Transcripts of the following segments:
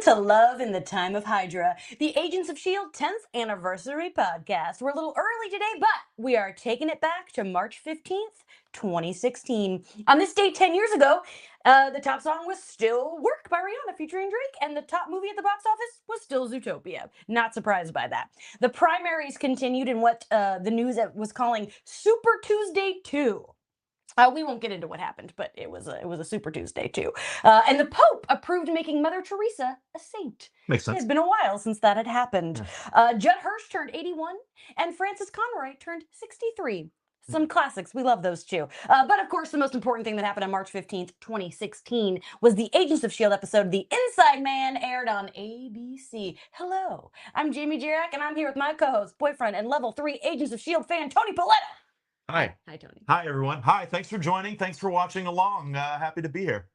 to Love in the Time of Hydra, the Agents of S.H.I.E.L.D. 10th anniversary podcast. We're a little early today, but we are taking it back to March 15th, 2016. On this date 10 years ago, the top song was still Work by Rihanna featuring Drake, and the top movie at the box office was still Zootopia. Not surprised by that. The primaries continued in what the news was calling Super Tuesday 2. We won't get into what happened, but it was a Super Tuesday too. And the Pope approved making Mother Teresa a saint. Makes sense. It's been a while since that had happened. Judd Hirsch turned 81, and Frances Conroy turned 63. Some classics. We love those too. But of course, the most important thing that happened on March 15th, 2016 was the Agents of S.H.I.E.L.D. episode, The Inside Man, aired on ABC. Hello, I'm Jamie Jirak, and I'm here with my co-host, boyfriend, and level 3 Agents of S.H.I.E.L.D. fan, Tony Paletta. Hi. Hi, Tony. Hi, everyone. Hi. Thanks for joining. Thanks for watching along. Happy to be here.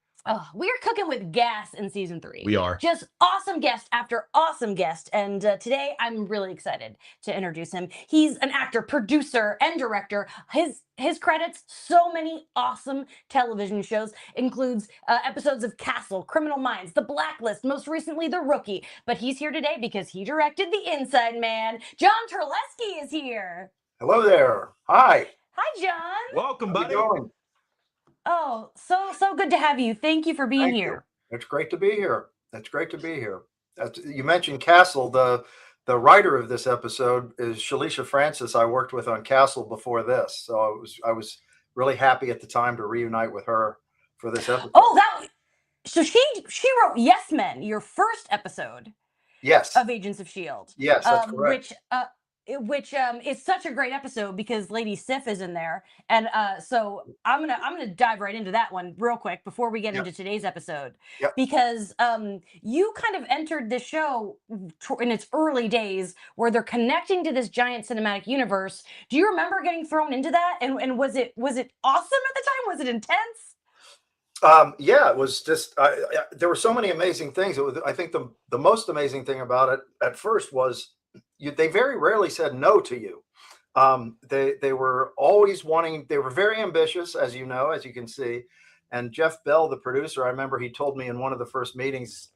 We're cooking with gas in season 3. We are. Just awesome guest after awesome guest. And today I'm really excited to introduce him. He's an actor, producer, and director. His credits, so many awesome television shows, includes episodes of Castle, Criminal Minds, The Blacklist, most recently The Rookie. But he's here today because he directed The Inside Man. John Terlesky is here. Hello there. Hi. Hi, John. Welcome, buddy. How's it going? Oh, so good to have you. Thank you for being Thank here. you. It's great to be here. It's great to be here. You mentioned Castle. The writer of this episode is Shalisha Francis. I worked with on Castle before this, so I was really happy at the time to reunite with her for this episode. So she wrote Yes Men, your first episode. Yes. Of Agents of S.H.I.E.L.D. Yes, that's correct. Which is such a great episode because Lady Sif is in there, and so I'm gonna dive right into that one real quick before we get into today's episode, because you kind of entered this show in its early days where they're connecting to this giant cinematic universe. Do you remember getting thrown into that, and was it awesome at the time? Was it intense? Yeah, it was just there were so many amazing things. I think the most amazing thing about it at first was they very rarely said no to you. They were always wanting. They were very ambitious, as you know, as you can see. And Jeff Bell, the producer, I remember he told me in one of the first meetings,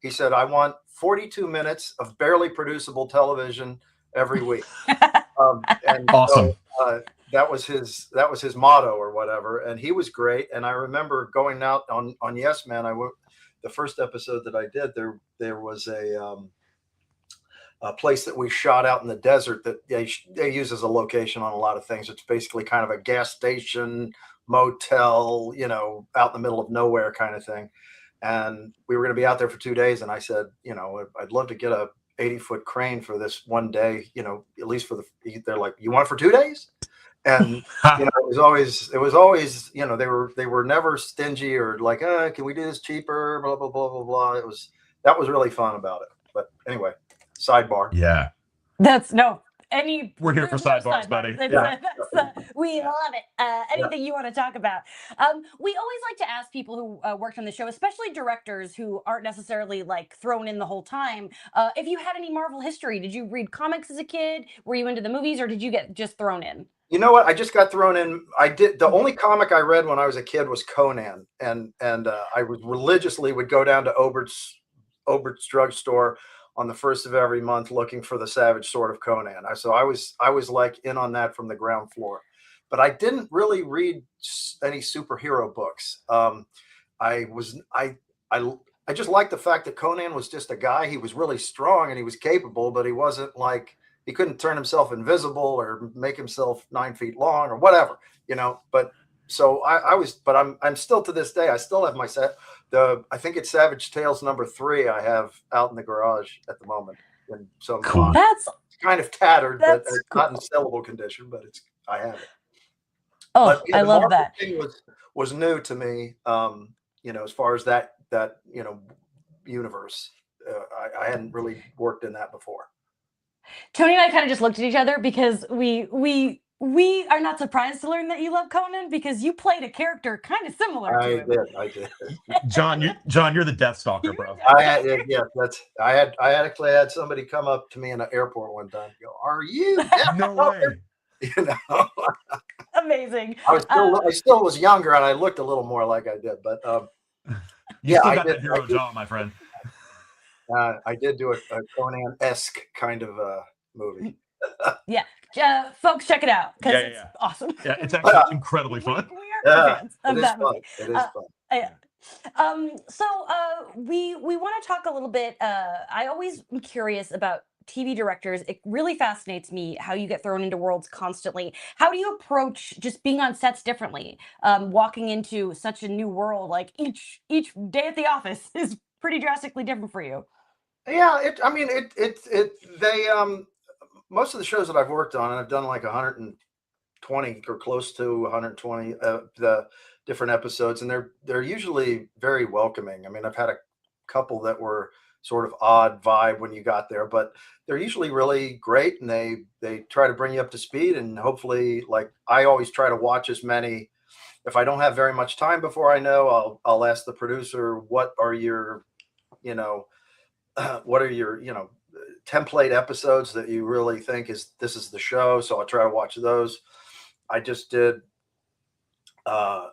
he said, "I want 42 minutes of barely producible television every week." And awesome. So, that was his motto or whatever, and he was great. And I remember going out on Yes Man. The first episode that I did, there was a place that we shot out in the desert that they use as a location on a lot of things. It's basically kind of a gas station, motel, out in the middle of nowhere kind of thing. And we were going to be out there for 2 days. And I said, I'd love to get a 80-foot crane for this one day, at least they're like, you want it for 2 days? And it was always, they were never stingy or like, can we do this cheaper? Blah, blah, blah, blah, blah. That was really fun about it. But anyway, sidebar. Yeah. We're here for sidebars, buddy. We love it. Anything you want to talk about. We always like to ask people who worked on the show, especially directors who aren't necessarily like thrown in the whole time, if you had any Marvel history. Did you read comics as a kid? Were you into the movies, or did you get just thrown in? You know what? I just got thrown in. I did. The only comic I read when I was a kid was Conan, and I religiously would go down to Obert's drugstore on the first of every month looking for the Savage Sword of Conan. So I was like in on that from the ground floor, but I didn't really read any superhero books. I just liked the fact that Conan was just a guy. He was really strong and he was capable, but he wasn't like, he couldn't turn himself invisible or make himself 9 feet long or whatever, but so I'm still, to this day, I still have my set. I think it's Savage Tales #3 I have out in the garage at the moment. And so cool. It's kind of tattered, but it's not in sellable condition, but I have it. Oh, but, I love that. Thing was new to me, as far as that universe. I hadn't really worked in that before. Tony and I kind of just looked at each other because we are not surprised to learn that you love Conan, because you played a character kind of similar to him. I did. John, you're the Death Stalker, bro. I actually had somebody come up to me in an airport one time and go, "Are you Death No Stalker?" way. Amazing. I still was younger and I looked a little more like I did, but you still got that hero jaw, my friend. I did do a Conan-esque kind of movie. Yeah, folks, check it out because Yeah, it's yeah. awesome. Yeah, it's actually incredibly fun. We are big Yeah, fans it of is that fun. movie. It is fun. Yeah. We want to talk a little bit. I always am curious about TV directors. It really fascinates me how you get thrown into worlds constantly. How do you approach just being on sets differently? Walking into such a new world, like each day at the office is pretty drastically different for you. Yeah, I mean, they, most of the shows that I've worked on, and I've done like 120 or close to 120 the different episodes, and they're usually very welcoming. I mean, I've had a couple that were sort of odd vibe when you got there, but they're usually really great, and they try to bring you up to speed, and hopefully, like I always try to watch as many. If I don't have very much time before I know, I'll ask the producer, what are your, you know, what are your, template episodes that you really think this is the show. So I try to watch those. I just did the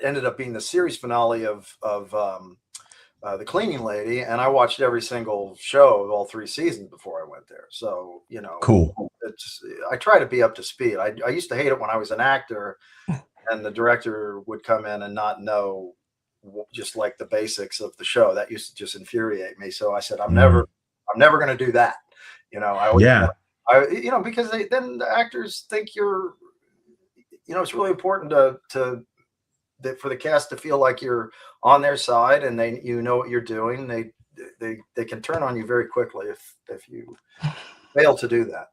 ended up being the series finale of the cleaning lady, and I watched every single show of all 3 seasons before I went there. So Cool. I try to be up to speed. I used to hate it when I was an actor and the director would come in and not know just like the basics of the show. That used to just infuriate me. So I said, I'm never going to do that. I always, Yeah. because then the actors think it's really important for the cast to feel like you're on their side and you know what you're doing. They can turn on you very quickly if you fail to do that.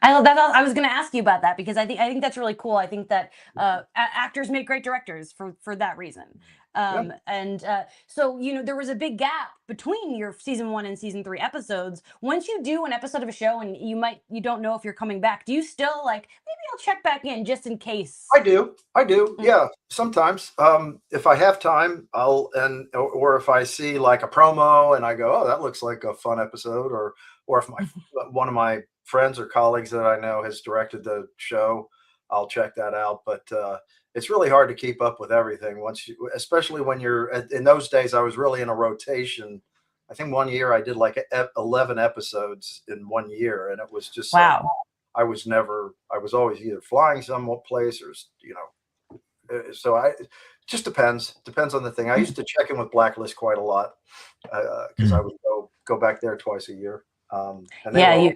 I love that. I was going to ask you about that because I think that's really cool. I think that actors make great directors for that reason. And so there was a big gap between your season 1 and season 3 episodes. Once you do an episode of a show and you don't know if you're coming back, do you still like maybe I'll check back in just in case? I do. Yeah, sometimes. If I have time, or if I see like a promo and I go, oh, that looks like a fun episode, or if one of my friends or colleagues that I know has directed the show, I'll check that out. But it's really hard to keep up with everything especially when you're in those days. I was really in a rotation. I think one year I did like 11 episodes in one year, and it was just like Wow. I was always either flying someplace or, so it just depends on the thing. I used to check in with Blacklist quite a lot because I would go back there twice a year. And they Yeah, were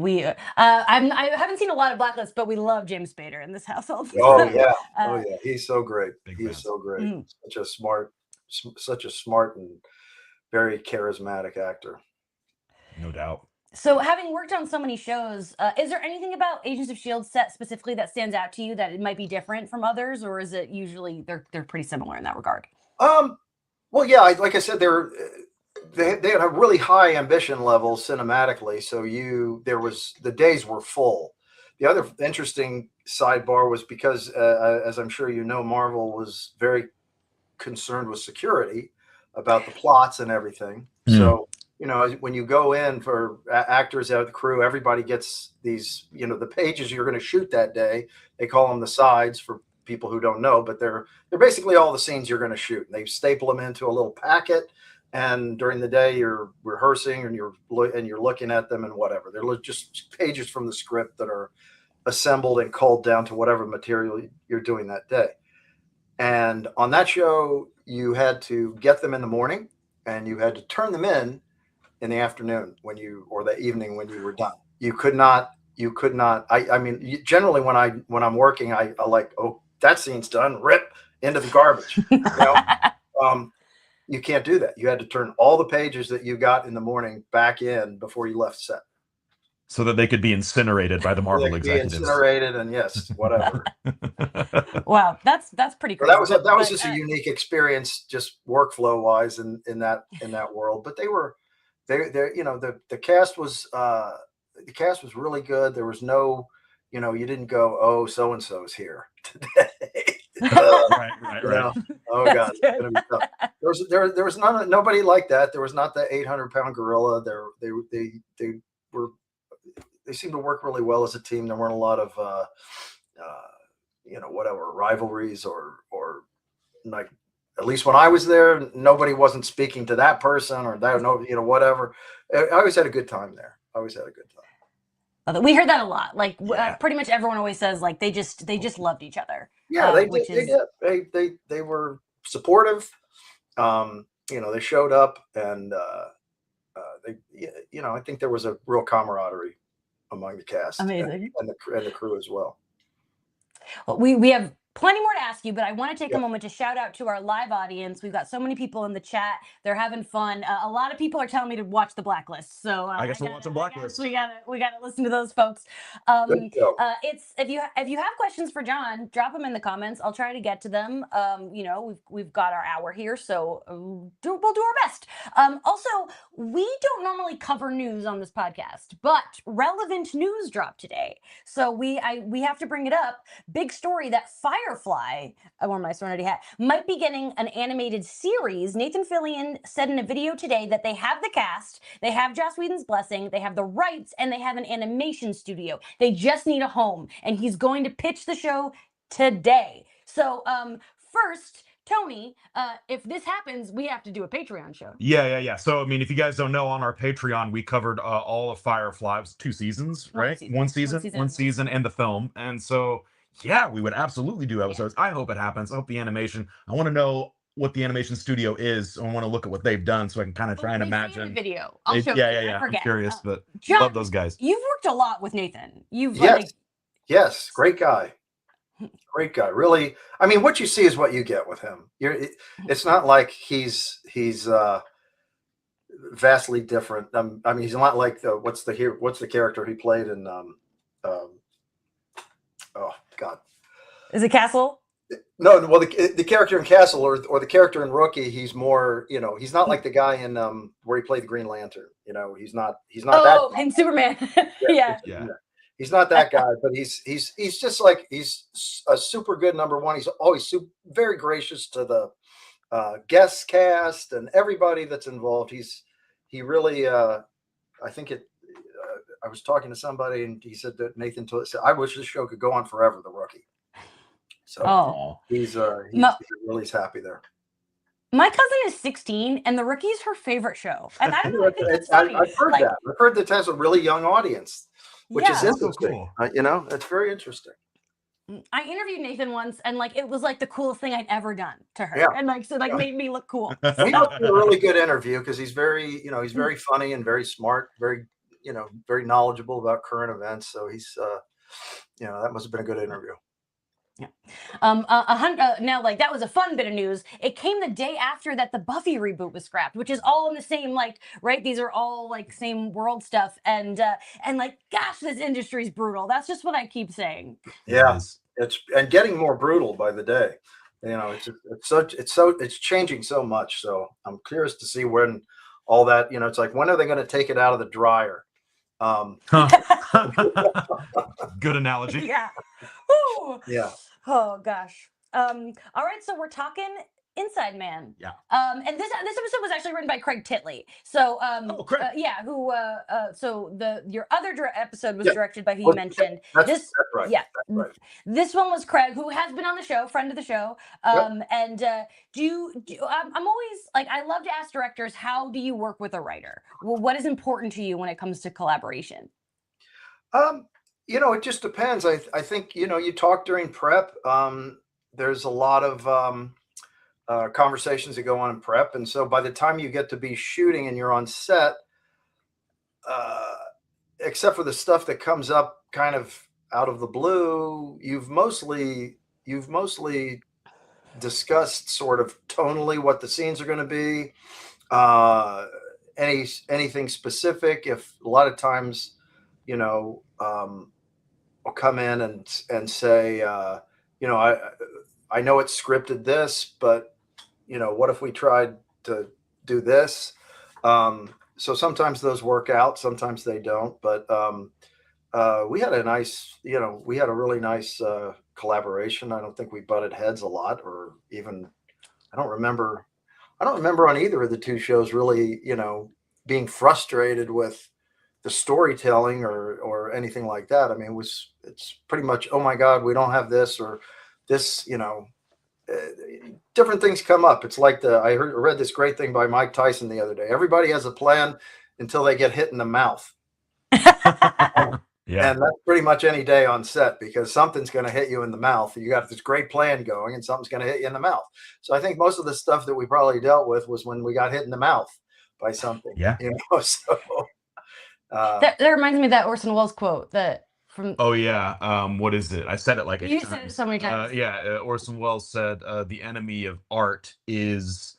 you I haven't seen a lot of Blacklist, but we love James Spader in this household. oh So, yeah, oh yeah, he's so great. Big He is fans. so great. mhm. Such a smart and very charismatic actor. No doubt. So, having worked on so many shows, is there anything about Agents of Shield set specifically that stands out to you that it might be different from others, or is it usually they're pretty similar in that regard? Well, yeah, like I said, they had a really high ambition level cinematically. So the days were full. The other interesting sidebar was because, as I'm sure you know, Marvel was very concerned with security about the plots and everything. So, when you go in for actors out of the crew, everybody gets these, the pages you're going to shoot that day. They call them the sides for people who don't know, but they're basically all the scenes you're going to shoot. And they staple them into a little packet. And during the day, you're rehearsing and you're looking at them and whatever. They're just pages from the script that are assembled and culled down to whatever material you're doing that day. And on that show, you had to get them in the morning and you had to turn them in the afternoon or the evening when you were done. You could not, I mean, generally when I'm working, I like, oh, that scene's done, rip into the garbage. You can't do that. You had to turn all the pages that you got in the morning back in before you left set. So that they could be incinerated by the Marvel executives. Incinerated and yes, whatever. Wow, that's pretty So crazy. that was just a unique experience, just workflow wise in that world. But the cast was really good. There was no, you didn't go, oh, so and so's here today. Right. Oh God, it's gonna be tough. There was nobody like that. There was not the 800-pound gorilla. They seemed to work really well as a team. There weren't a lot of whatever rivalries or like at least when I was there, nobody wasn't speaking to that person or that, no, whatever. I always had a good time there. I always had a good time. We heard that a lot. Like Yeah. pretty much everyone always says like they just loved each other. Yeah, they which did. is They were supportive. They showed up, and I think there was a real camaraderie among the cast amazing. and the crew as well. Well, we have plenty more to ask you, but I want to take a moment to shout out to our live audience. We've got so many people in the chat; they're having fun. A lot of people are telling me to watch the Blacklist, so I guess we're watching Blacklist. We gotta listen to those folks. Good show. It's if you have questions for John, drop them in the comments. I'll try to get to them. We've got our hour here, so we'll do our best. Also, we don't normally cover news on this podcast, but relevant news dropped today, so we have to bring it up. Big story that Firefly, I wore my Serenity hat, might be getting an animated series. Nathan Fillion said in a video today that they have the cast, they have Joss Whedon's blessing, they have the rights, and they have an animation studio. They just need a home, and he's going to pitch the show today. So, first, Tony, if this happens, we have to do a Patreon show. Yeah. So, I mean, if you guys don't know, on our Patreon, we covered all of Firefly. It was 2 seasons, right? One season, and the film. And so, yeah, we would absolutely do episodes. I hope it happens. I hope the animation. I want to know what the animation studio is. I want to look at what they've done so I can kind of try and imagine. The video. I'll show yeah. I'm curious, but John, love those guys. You've worked a lot with Nathan. Yes, great guy. Great guy. Really, I mean, what you see is what you get with him. It's not like he's vastly different. I mean, he's not like what's the character he played in oh God. Is it Castle? No, well, the character in Castle or the character in Rookie, he's more, he's not like the guy in where he played the Green Lantern. He's not that. In Superman. Yeah. He's not that guy, but he's just like, he's a super good number one. He's always very gracious to the guest cast and everybody that's involved. He really, I think I was talking to somebody and he said that Nathan said, I wish this show could go on forever, The Rookie. So he's really happy there. My cousin is 16, and The Rookie is her favorite show. And I don't know. I think that's funny. I've heard that. I've heard that has a really young audience, which is interesting. So cool. It's very interesting. I interviewed Nathan once, and it was the coolest thing I'd ever done to her, and made me look cool. He must be a really good interview because he's very, he's very funny and very smart, very, very knowledgeable about current events. So he's, that must have been a good interview. Yeah. Now, that was a fun bit of news. It came the day after that the Buffy reboot was scrapped, which is all in the same, right? These are all same world stuff, and gosh, this industry's brutal. That's just what I keep saying. Yeah, it's getting more brutal by the day. It's changing so much. So I'm curious to see when all that, it's like, when are they going to take it out of the dryer? Good analogy. Yeah. Ooh. Yeah. Oh gosh. All right, so we're talking Inside Man. Yeah. And this episode was actually written by Craig Titley. So Craig. your other episode was directed by who you mentioned. That's right. Yeah. That's right. This one was Craig, who has been on the show, friend of the show. And I'm always I love to ask directors, how do you work with a writer? Well, what is important to you when it comes to collaboration? It just depends. I think, you talk during prep. There's a lot of conversations that go on in prep. And so by the time you get to be shooting and you're on set, except for the stuff that comes up kind of out of the blue, you've mostly discussed sort of tonally what the scenes are going to be, anything specific. If a lot of times, I'll come in and say, I know it's scripted this, but what if we tried to do this? So sometimes those work out, sometimes they don't. But we had a really nice collaboration. I don't think we butted heads a lot, or even I don't remember on either of the two shows really, being frustrated with the storytelling or anything like that. I mean, it's pretty much, oh my God, we don't have this or this, different things come up. It's like I read this great thing by Mike Tyson the other day. Everybody has a plan until they get hit in the mouth. Yeah. And that's pretty much any day on set, because something's going to hit you in the mouth. You got this great plan going and something's going to hit you in the mouth. So I think most of the stuff that we probably dealt with was when we got hit in the mouth by something. Yeah. So that reminds me of that Orson Welles quote that from. Oh yeah. What is it? I said it like 8 You times. said it so many times. Orson Welles said the enemy of art is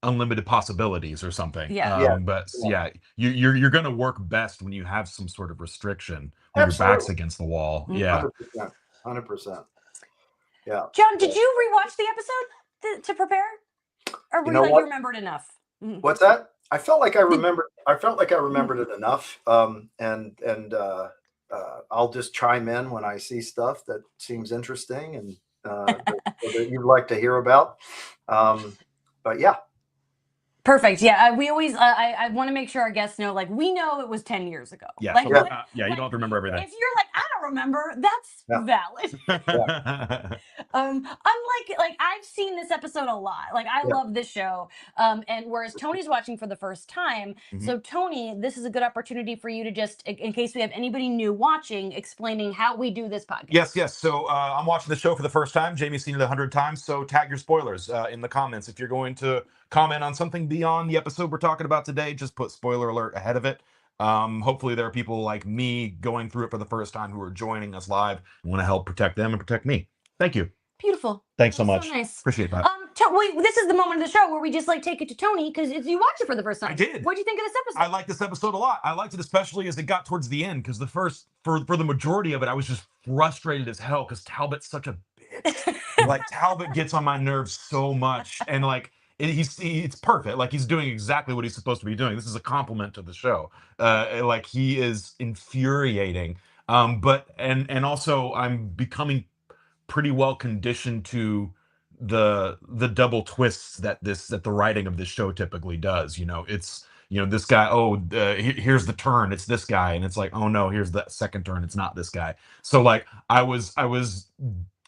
unlimited possibilities or something. Yeah. But you're gonna work best when you have some sort of restriction, when Absolutely. your back's against the wall. Yeah. 100%. Yeah. John, did you rewatch the episode to prepare, or were you remembered enough? What's that? I felt like I remembered. I felt like I remembered it enough. And I'll just chime in when I see stuff that seems interesting and that you'd like to hear about. But yeah. Perfect. Yeah, we always. I want to make sure our guests know, like, we know it was 10 years ago. Yeah. Like, you don't have to remember everything. If you're like, I don't remember, that's valid. Unlike, like, I've seen this episode a lot. Like, I love this show. And whereas Tony's watching for the first time, so Tony, this is a good opportunity for you to just, in case we have anybody new watching, explaining how we do this podcast. Yes. So I'm watching the show for the first time. Jamie's seen it 100 times. So tag your spoilers in the comments. If you're going to comment on something beyond the episode we're talking about today, just put spoiler alert ahead of it. Hopefully there are people like me going through it for the first time who are joining us live and want to help protect them and protect me. Thank you. Beautiful. Thanks so much. So nice. Appreciate that. This is the moment of the show where we just like take it to Tony, because you watched it for the first time. I did. What do you think of this episode? I liked this episode a lot. I liked it especially as it got towards the end, because for the majority of it, I was just frustrated as hell because Talbot's such a bitch. Like, Talbot gets on my nerves so much, and like it's perfect. Like, he's doing exactly what he's supposed to be doing. This is a compliment to the show. Like, he is infuriating. But also I'm becoming pretty well conditioned to the double twists that the writing of this show typically does. It's this guy, here's the turn, it's this guy, and it's like, oh no, here's the second turn, it's not this guy. So like I was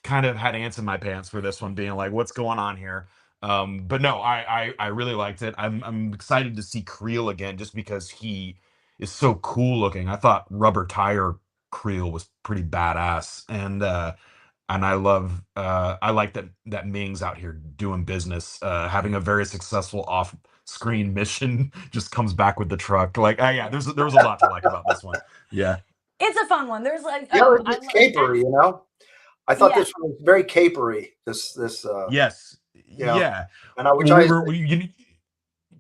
kind of had ants in my pants for this one, being like, what's going on here? But no, I really liked it. I'm excited to see Creel again, just because he is so cool looking. I thought Rubber Tire Creel was pretty badass, and I like that Ming's out here doing business, having a very successful off-screen mission, just comes back with the truck. Like, there's a lot to like about this one. Yeah, it's a fun one. There's like, it's capery, I thought this one was very capery. This yes, yeah. And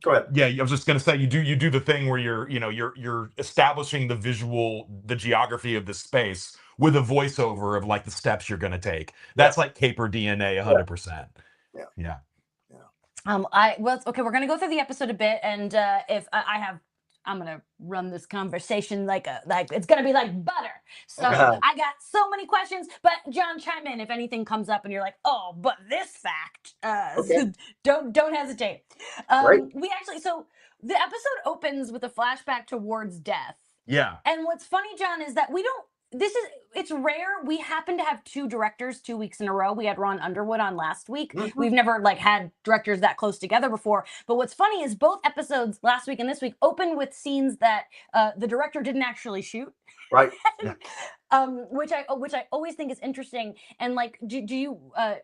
go ahead. Yeah, I was just gonna say, you do the thing where you're establishing the geography of the space with a voiceover of like the steps you're gonna take. That's like caper DNA 100%. Yeah. Okay, we're gonna go through the episode a bit, and if I'm gonna run this conversation like it's gonna be like butter. So I got so many questions, but John, chime in if anything comes up and you're like, oh, but this fact. Don't hesitate. We actually, so the episode opens with a flashback towards death. Yeah. And what's funny, John, is that it's rare. We happen to have two directors 2 weeks in a row. We had Ron Underwood on last week. We've never had directors that close together before. But what's funny is both episodes, last week and this week, open with scenes that the director didn't actually shoot. Right. Which I always think is interesting. And like, do you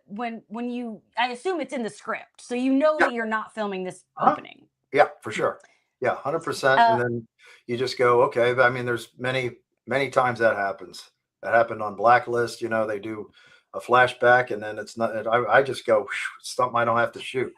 when you, I assume it's in the script, so that you're not filming this opening. Yeah, for sure. Yeah, 100%. And then you just go, okay. But I mean, there's many times that happens. That happened on Blacklist. They do a flashback, and then it's not. I just go, something I don't have to shoot.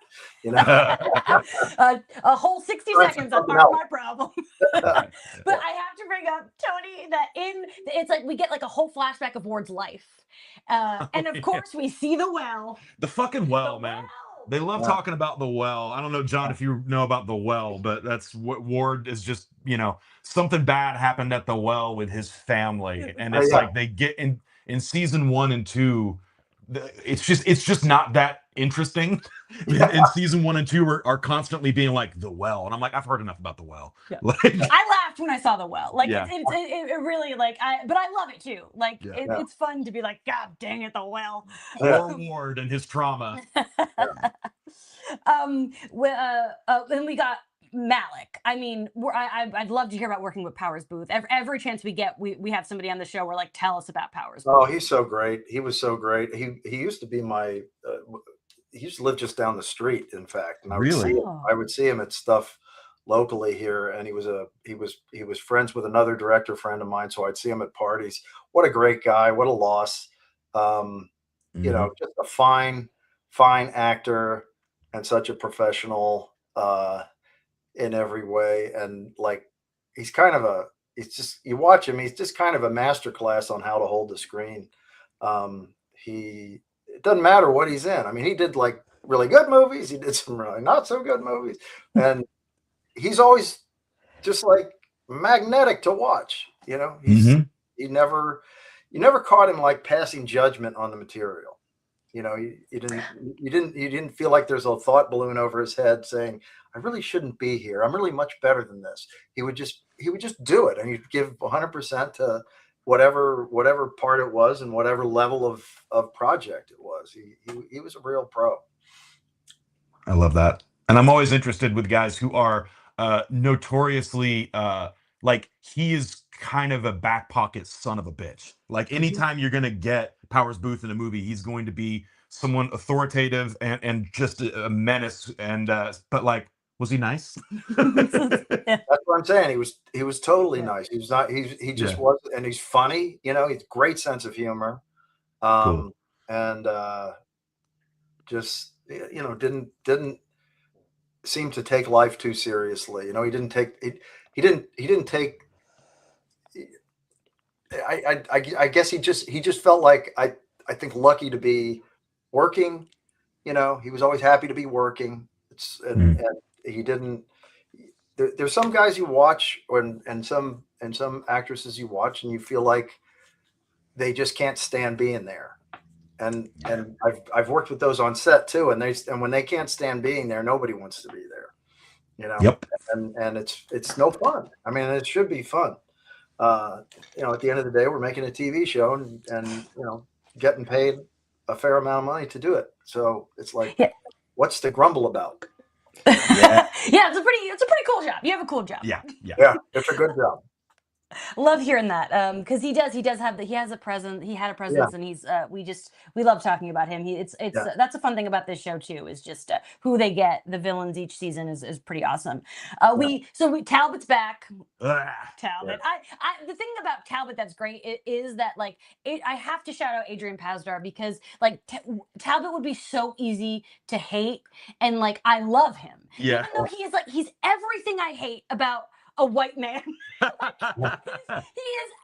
A whole 60 seconds are my problem. But I have to bring up, Tony, that it's like we get like a whole flashback of Ward's life, and of course we see the well. The fucking well, man. Well. They love talking about the well. I don't know, John, if you know about the well, but that's what Ward is just, something bad happened at the well with his family. And it's like they get in season 1 and 2, it's just not that interesting. And season 1 and 2 are constantly being like the well, and I'm like, I've heard enough about the well. Yeah. Like, I laughed when I saw the well. Like Yeah. it really like but I love it too. Like Yeah. it's fun to be like, God dang it, the well. Yeah. Poor Ward and his trauma. Then we got Malik. I mean, I'd love to hear about working with Powers Booth. Every chance we get, we have somebody on the show. We're like, tell us about Powers Booth. Oh, he's so great. He was so great. He used to be my. He used to live just down the street, in fact, and I would Really? see him. I would see him at stuff locally here, and he was friends with another director friend of mine, so I'd see him at parties. What a great guy! What a loss. You know, just a fine actor and such a professional in every way, and like he's kind of a. It's just you watch him. He's just kind of a master class on how to hold the screen. It doesn't matter what he's in. I mean, he did like really good movies. He did some really not so good movies, and he's always just like magnetic to watch. You know, you never caught him like passing judgment on the material. You know, you didn't feel like there's a thought balloon over his head saying, I really shouldn't be here. I'm really much better than this. He would just do it, and he'd give 100% to whatever part it was and whatever level of project it was. He was a real pro. I love that. And I'm always interested with guys who are notoriously like he is kind of a back pocket son of a bitch. Like anytime you're gonna get Powers Booth in a movie, he's going to be someone authoritative and just a menace. And but like, was he nice? That's what I'm saying. He was totally nice. He was not. He just was, and he's funny. You know, he's great sense of humor, Cool. and just you know didn't seem to take life too seriously. You know, he didn't take. I guess he just felt like I think lucky to be working. You know, he was always happy to be working. And he didn't. There's some guys you watch, and some actresses you watch, and you feel like they just can't stand being there. And I've worked with those on set too, and when they can't stand being there, nobody wants to be there. You know. Yep. And it's no fun. I mean, it should be fun. You know, at the end of the day, we're making a TV show and you know, getting paid a fair amount of money to do it. So it's like, what's to grumble about? Yeah, it's a pretty cool job. You have a cool job. Yeah, it's a good job. Love hearing that because he has a presence. He had a presence, and he's we love talking about him. That's a fun thing about this show too. Is just who they get. The villains each season is pretty awesome. Talbot's back. Talbot. The thing about Talbot that's great is that like I have to shout out Adrian Pasdar because like Talbot would be so easy to hate, and like I love him. Yeah. Even though he's everything I hate about a white man.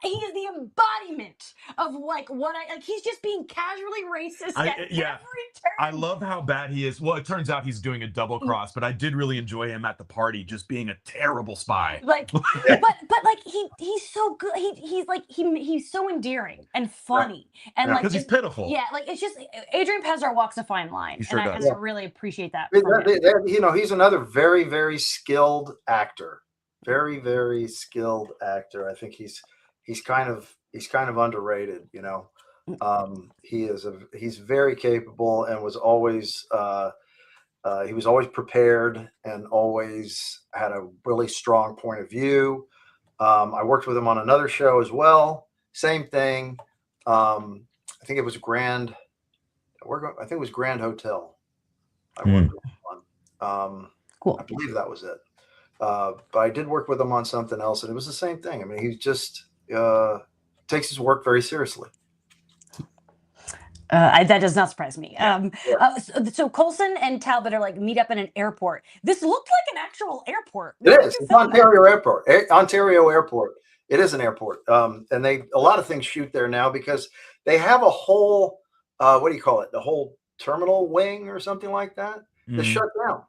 He is the embodiment of like what he's just being casually racist at every turn. I love how bad he is. Well, it turns out he's doing a double cross, but I did really enjoy him at the party just being a terrible spy. Like but like he's so good. He's so endearing and funny. And like because he's pitiful. Yeah, like it's just Adrian Pasdar walks a fine line. He sure does. And I really appreciate that. You know, he's another very, very skilled actor. Very, very skilled actor. I think he's kind of underrated. You know, he's very capable and was always he was always prepared and always had a really strong point of view. I worked with him on another show as well. Same thing. I think it was Grand. I think it was Grand Hotel. I worked with him on. Cool. I believe that was it. But I did work with him on something else, and it was the same thing. I mean, he just takes his work very seriously. That does not surprise me. So Coulson and Talbot are like meet up in an airport. This looked like an actual airport. It is. It's Ontario Airport. Ontario Airport. It is an airport. And a lot of things shoot there now because they have a whole what do you call it? The whole terminal wing or something like that. That's shut down.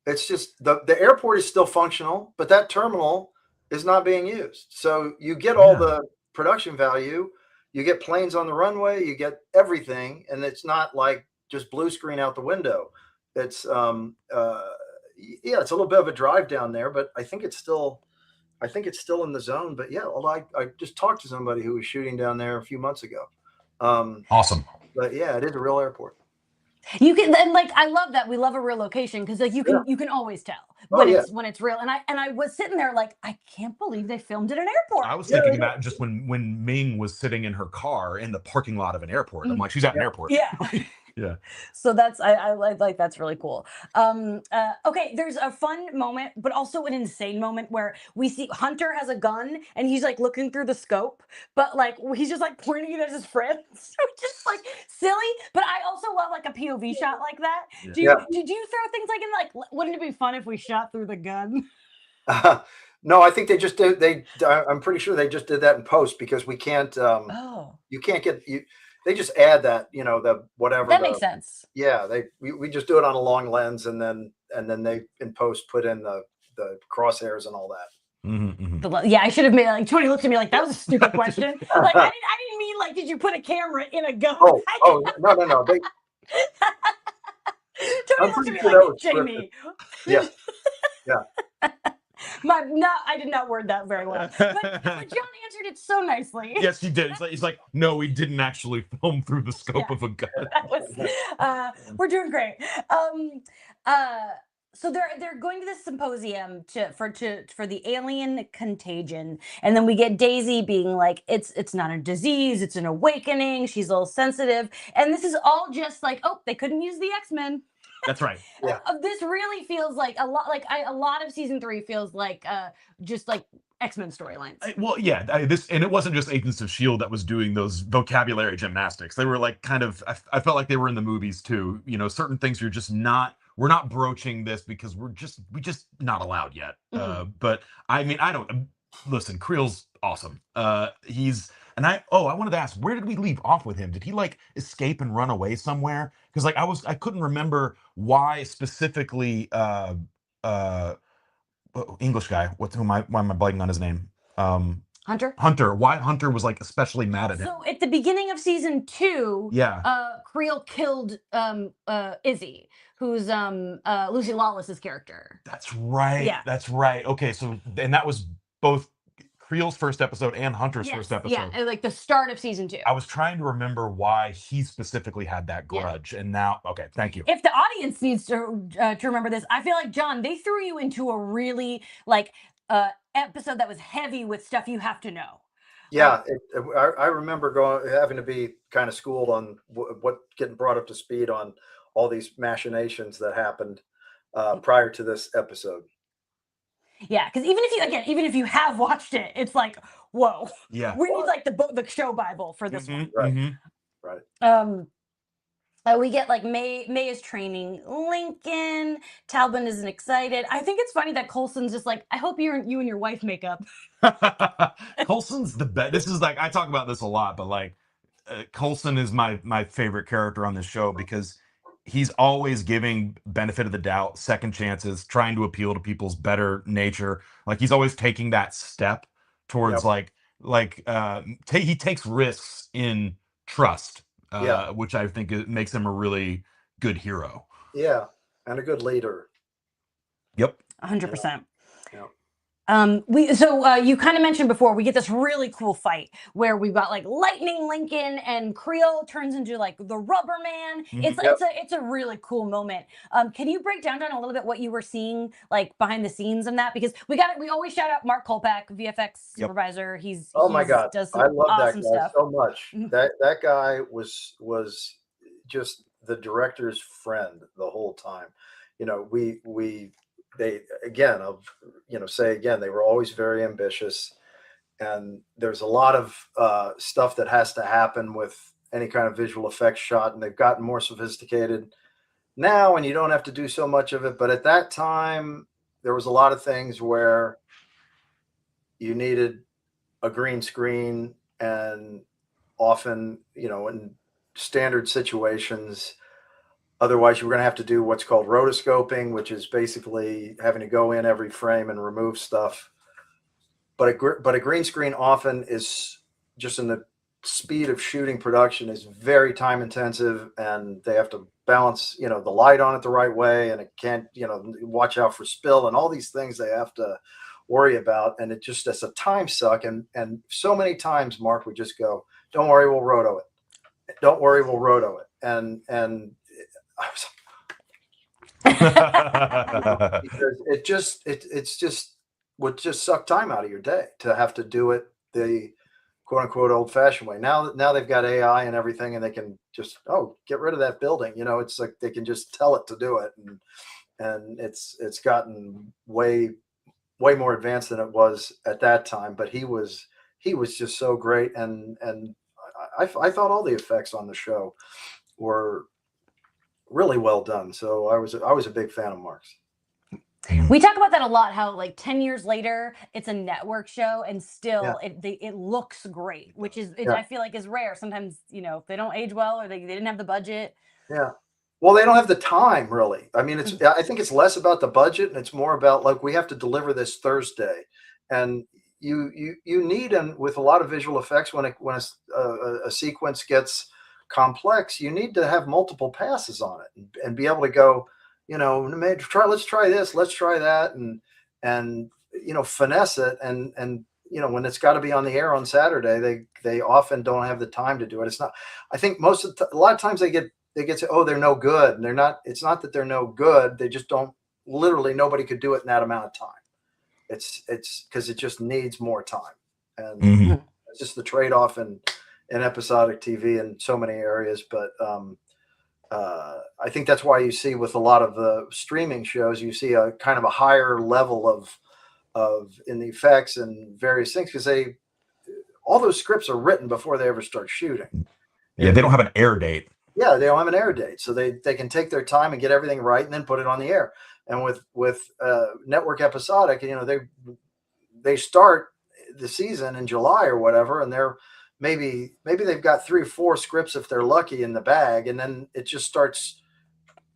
It's just the airport is still functional, but that terminal is not being used. So you get all the production value, you get planes on the runway, you get everything, and it's not like just blue screen out the window. It's yeah, it's a little bit of a drive down there, but I think it's still in the zone. But yeah, although I just talked to somebody who was shooting down there a few months ago. Awesome. But yeah, it is a real airport. You can, and like, I love that we love a real location, because like you can always tell when it's real. And I was sitting there like, I can't believe they filmed at an airport. I was thinking about just when Ming was sitting in her car in the parking lot of an airport. I'm like, she's at an airport. Yeah. Yeah. So that's I like that's really cool. Okay, there's a fun moment, but also an insane moment where we see Hunter has a gun and he's like looking through the scope, but like he's just like pointing it at his friends, which is like silly. But I also love like a POV shot like that. Yeah. Did you throw things like in, like, wouldn't it be fun if we shot through the gun? No, I think they just did. I'm pretty sure they just did that in post, because we can't. You can't get you. They just add that, the whatever. That makes sense. Yeah, we just do it on a long lens, and then they in post put in the crosshairs and all that. Mm-hmm, mm-hmm. Yeah, I should have made, like, Tony looked at me like that was a stupid question. Like I didn't mean like, did you put a camera in a gun? No. Tony looked at me like, Jamie. Yeah. I did not word that very well, but John answered it so nicely. Yes, he did. He's like, no, we didn't actually film through the scope of a gun. That was, we're doing great. So they're going to this symposium for the alien contagion, and then we get Daisy being like, it's not a disease, it's an awakening. She's a little sensitive, and this is all just like, oh, they couldn't use the X-Men. That's right. Yeah. This really feels like a lot of season 3 feels like just like X-Men storylines. Well, yeah, and it wasn't just Agents of S.H.I.E.L.D. that was doing those vocabulary gymnastics. They were like kind of, I felt like they were in the movies too. Certain things we're not broaching this because we just not allowed yet. Mm-hmm. But I mean, listen, Creel's awesome. I wanted to ask, where did we leave off with him? Did he like escape and run away somewhere? Because like I couldn't remember why specifically English guy. Why am I blanking on his name? Hunter. Why Hunter was like especially mad at him? So at the beginning of season 2, Creel killed Izzy, who's Lucy Lawless's character. That's right. Yeah. That's right. Okay, so and that was both Creel's first episode and Hunter's first episode. Yeah, like the start of season 2. I was trying to remember why he specifically had that grudge, and now, okay, thank you. If the audience needs to remember this, I feel like, John, they threw you into a really like episode that was heavy with stuff you have to know. Yeah, I remember having to be kind of schooled on what getting brought up to speed on all these machinations that happened prior to this episode. Yeah, because even if you have watched it, it's like, whoa. Yeah. We need like the show Bible for this one. Right. Mm-hmm. Right. We get like May is training Lincoln. Talbot isn't excited. I think it's funny that Coulson's just like, I hope you and your wife make up. Coulson's the best. This is like, I talk about this a lot, but like Coulson is my favorite character on this show because he's always giving benefit of the doubt, second chances, trying to appeal to people's better nature. Like he's always taking that step towards he takes risks in trust, which I think makes him a really good hero. Yeah, and a good leader. Yep. 100%. Yeah. You kind of mentioned before, we get this really cool fight where we've got like Lightning Lincoln and Creel turns into like the Rubber Man. It's a really cool moment. Can you break down a little bit what you were seeing like behind the scenes in that? Because we always shout out Mark Kolpak, VFX supervisor. My God, does some I love awesome that guy stuff. so much. That guy was just the director's friend the whole time. They were always very ambitious, and there's a lot of stuff that has to happen with any kind of visual effects shot, and they've gotten more sophisticated now, and you don't have to do so much of it. But at that time, there was a lot of things where you needed a green screen, and often, in standard situations, otherwise, you were going to have to do what's called rotoscoping, which is basically having to go in every frame and remove stuff. But a green screen often is just in the speed of shooting production is very time intensive, and they have to balance, the light on it the right way, and it can't, watch out for spill and all these things they have to worry about. And it's a time suck. And so many times Mark would just go, don't worry, we'll roto it. Don't worry, we'll roto it. And I was because it's just would just suck time out of your day to have to do it the quote unquote old fashioned way. Now they've got AI and everything, and they can just get rid of that building. It's like they can just tell it to do it, and it's gotten way more advanced than it was at that time. But he was just so great, and I thought all the effects on the show were really well done. So I was a big fan of Mark's. We talk about that a lot, how like 10 years later, it's a network show and still it looks great, which is, I feel like is rare. Sometimes, they don't age well, or they didn't have the budget. Yeah. Well, they don't have the time, really. I mean, I think it's less about the budget, and it's more about, like, we have to deliver this Thursday. And you need, and with a lot of visual effects, when a sequence gets complex, you need to have multiple passes on it and be able to go, let's try this, let's try that, and finesse it. And when it's got to be on the air on Saturday, they often don't have the time to do it. It's not, I think a lot of times they get to, they're no good, and they're not. It's not that they're no good. They just don't. Literally, nobody could do it in that amount of time. It's because it just needs more time, and it's just the trade-off in episodic TV in so many areas. But I think that's why you see with a lot of the streaming shows, you see a kind of a higher level of in the effects and various things, because all those scripts are written before they ever start shooting. Yeah, they don't have an air date. Yeah, they don't have an air date, so they can take their time and get everything right, and then put it on the air. And with network episodic, they start the season in July or whatever, and they're maybe they've got 3 or 4 scripts if they're lucky in the bag, and then it just starts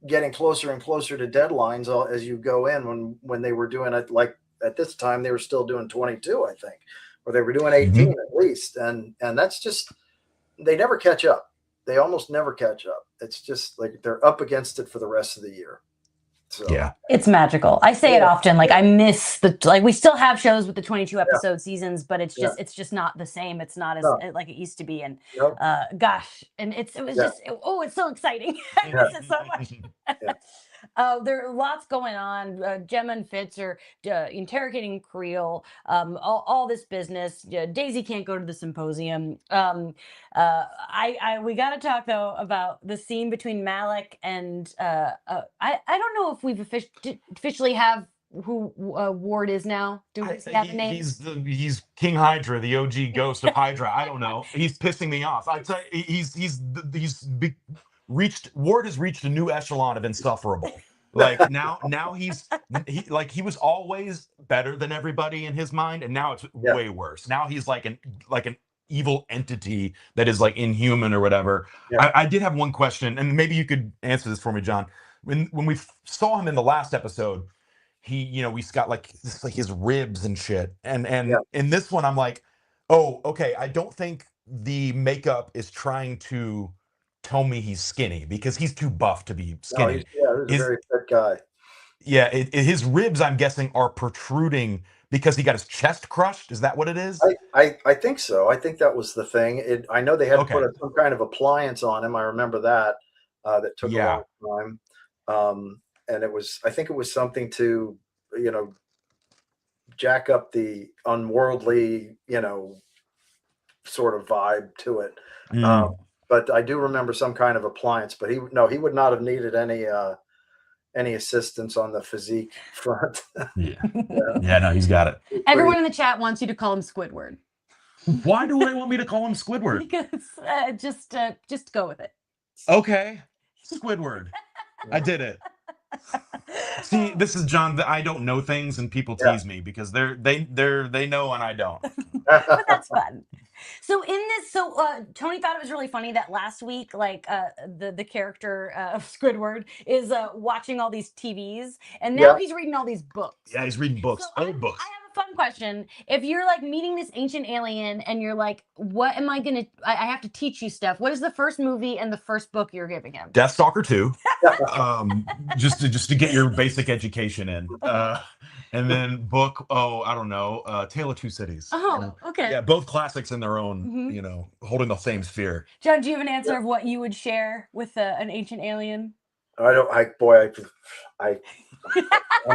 getting closer and closer to deadlines as you go in. When they were doing it, like at this time, they were still doing 22, I think, or they were doing 18 at least, and that's just, they never catch up. They almost never catch up. It's just like they're up against it for the rest of the year. So yeah, it's magical. I say it often. Like, I miss we still have shows with the 22 episode seasons, but it's just not the same. It's not as like it used to be. And gosh, and it was just it's so exciting. I miss it so much. There are lots going on. Gemma and Fitz are interrogating Creel. All this business. Daisy can't go to the symposium. We got to talk though about the scene between Malik and I don't know if we've officially have who Ward is now. Do we have a name? He's King Hydra, the OG ghost of Hydra. I don't know. He's pissing me off. I'd say Ward has reached a new echelon of insufferable. Like now he was always better than everybody in his mind, and now it's way worse. Now he's like an evil entity that is like inhuman or whatever. I did have one question, and maybe you could answer this for me, John. When we saw him in the last episode, he's got like this, like his ribs and shit, and in this one I'm like, oh, okay, I don't think the makeup is trying to tell me he's skinny, because he's too buff to be skinny. No, he's a very fit guy. Yeah, his ribs, I'm guessing, are protruding because he got his chest crushed. Is that what it is? I think so. I think that was the thing. I know they had to put some kind of appliance on him. I remember that took a long time. And I think it was something to, jack up the unworldly, sort of vibe to it. But I do remember some kind of appliance. But he would not have needed any assistance on the physique front. No, he's got it. Everyone in the chat wants you to call him Squidward. Why do they want me to call him Squidward? Because just go with it. Okay, Squidward. I did it. See, this is John. I don't know things, and people tease me because they know and I don't. But that's fun. So in this, Tony thought it was really funny that last week, like the character of Squidward is watching all these TVs, and now he's reading all these books. Yeah, he's reading books, old books. I have a a fun question. If you're like meeting this ancient alien and you're like, what am I gonna? I have to teach you stuff. What is the first movie and the first book you're giving him? Deathstalker 2. Just to get your basic education in. And then book, I don't know, Tale of Two Cities. Oh, okay. Yeah, both classics in their own, holding the same sphere. John, do you have an answer of what you would share with an ancient alien? I'm at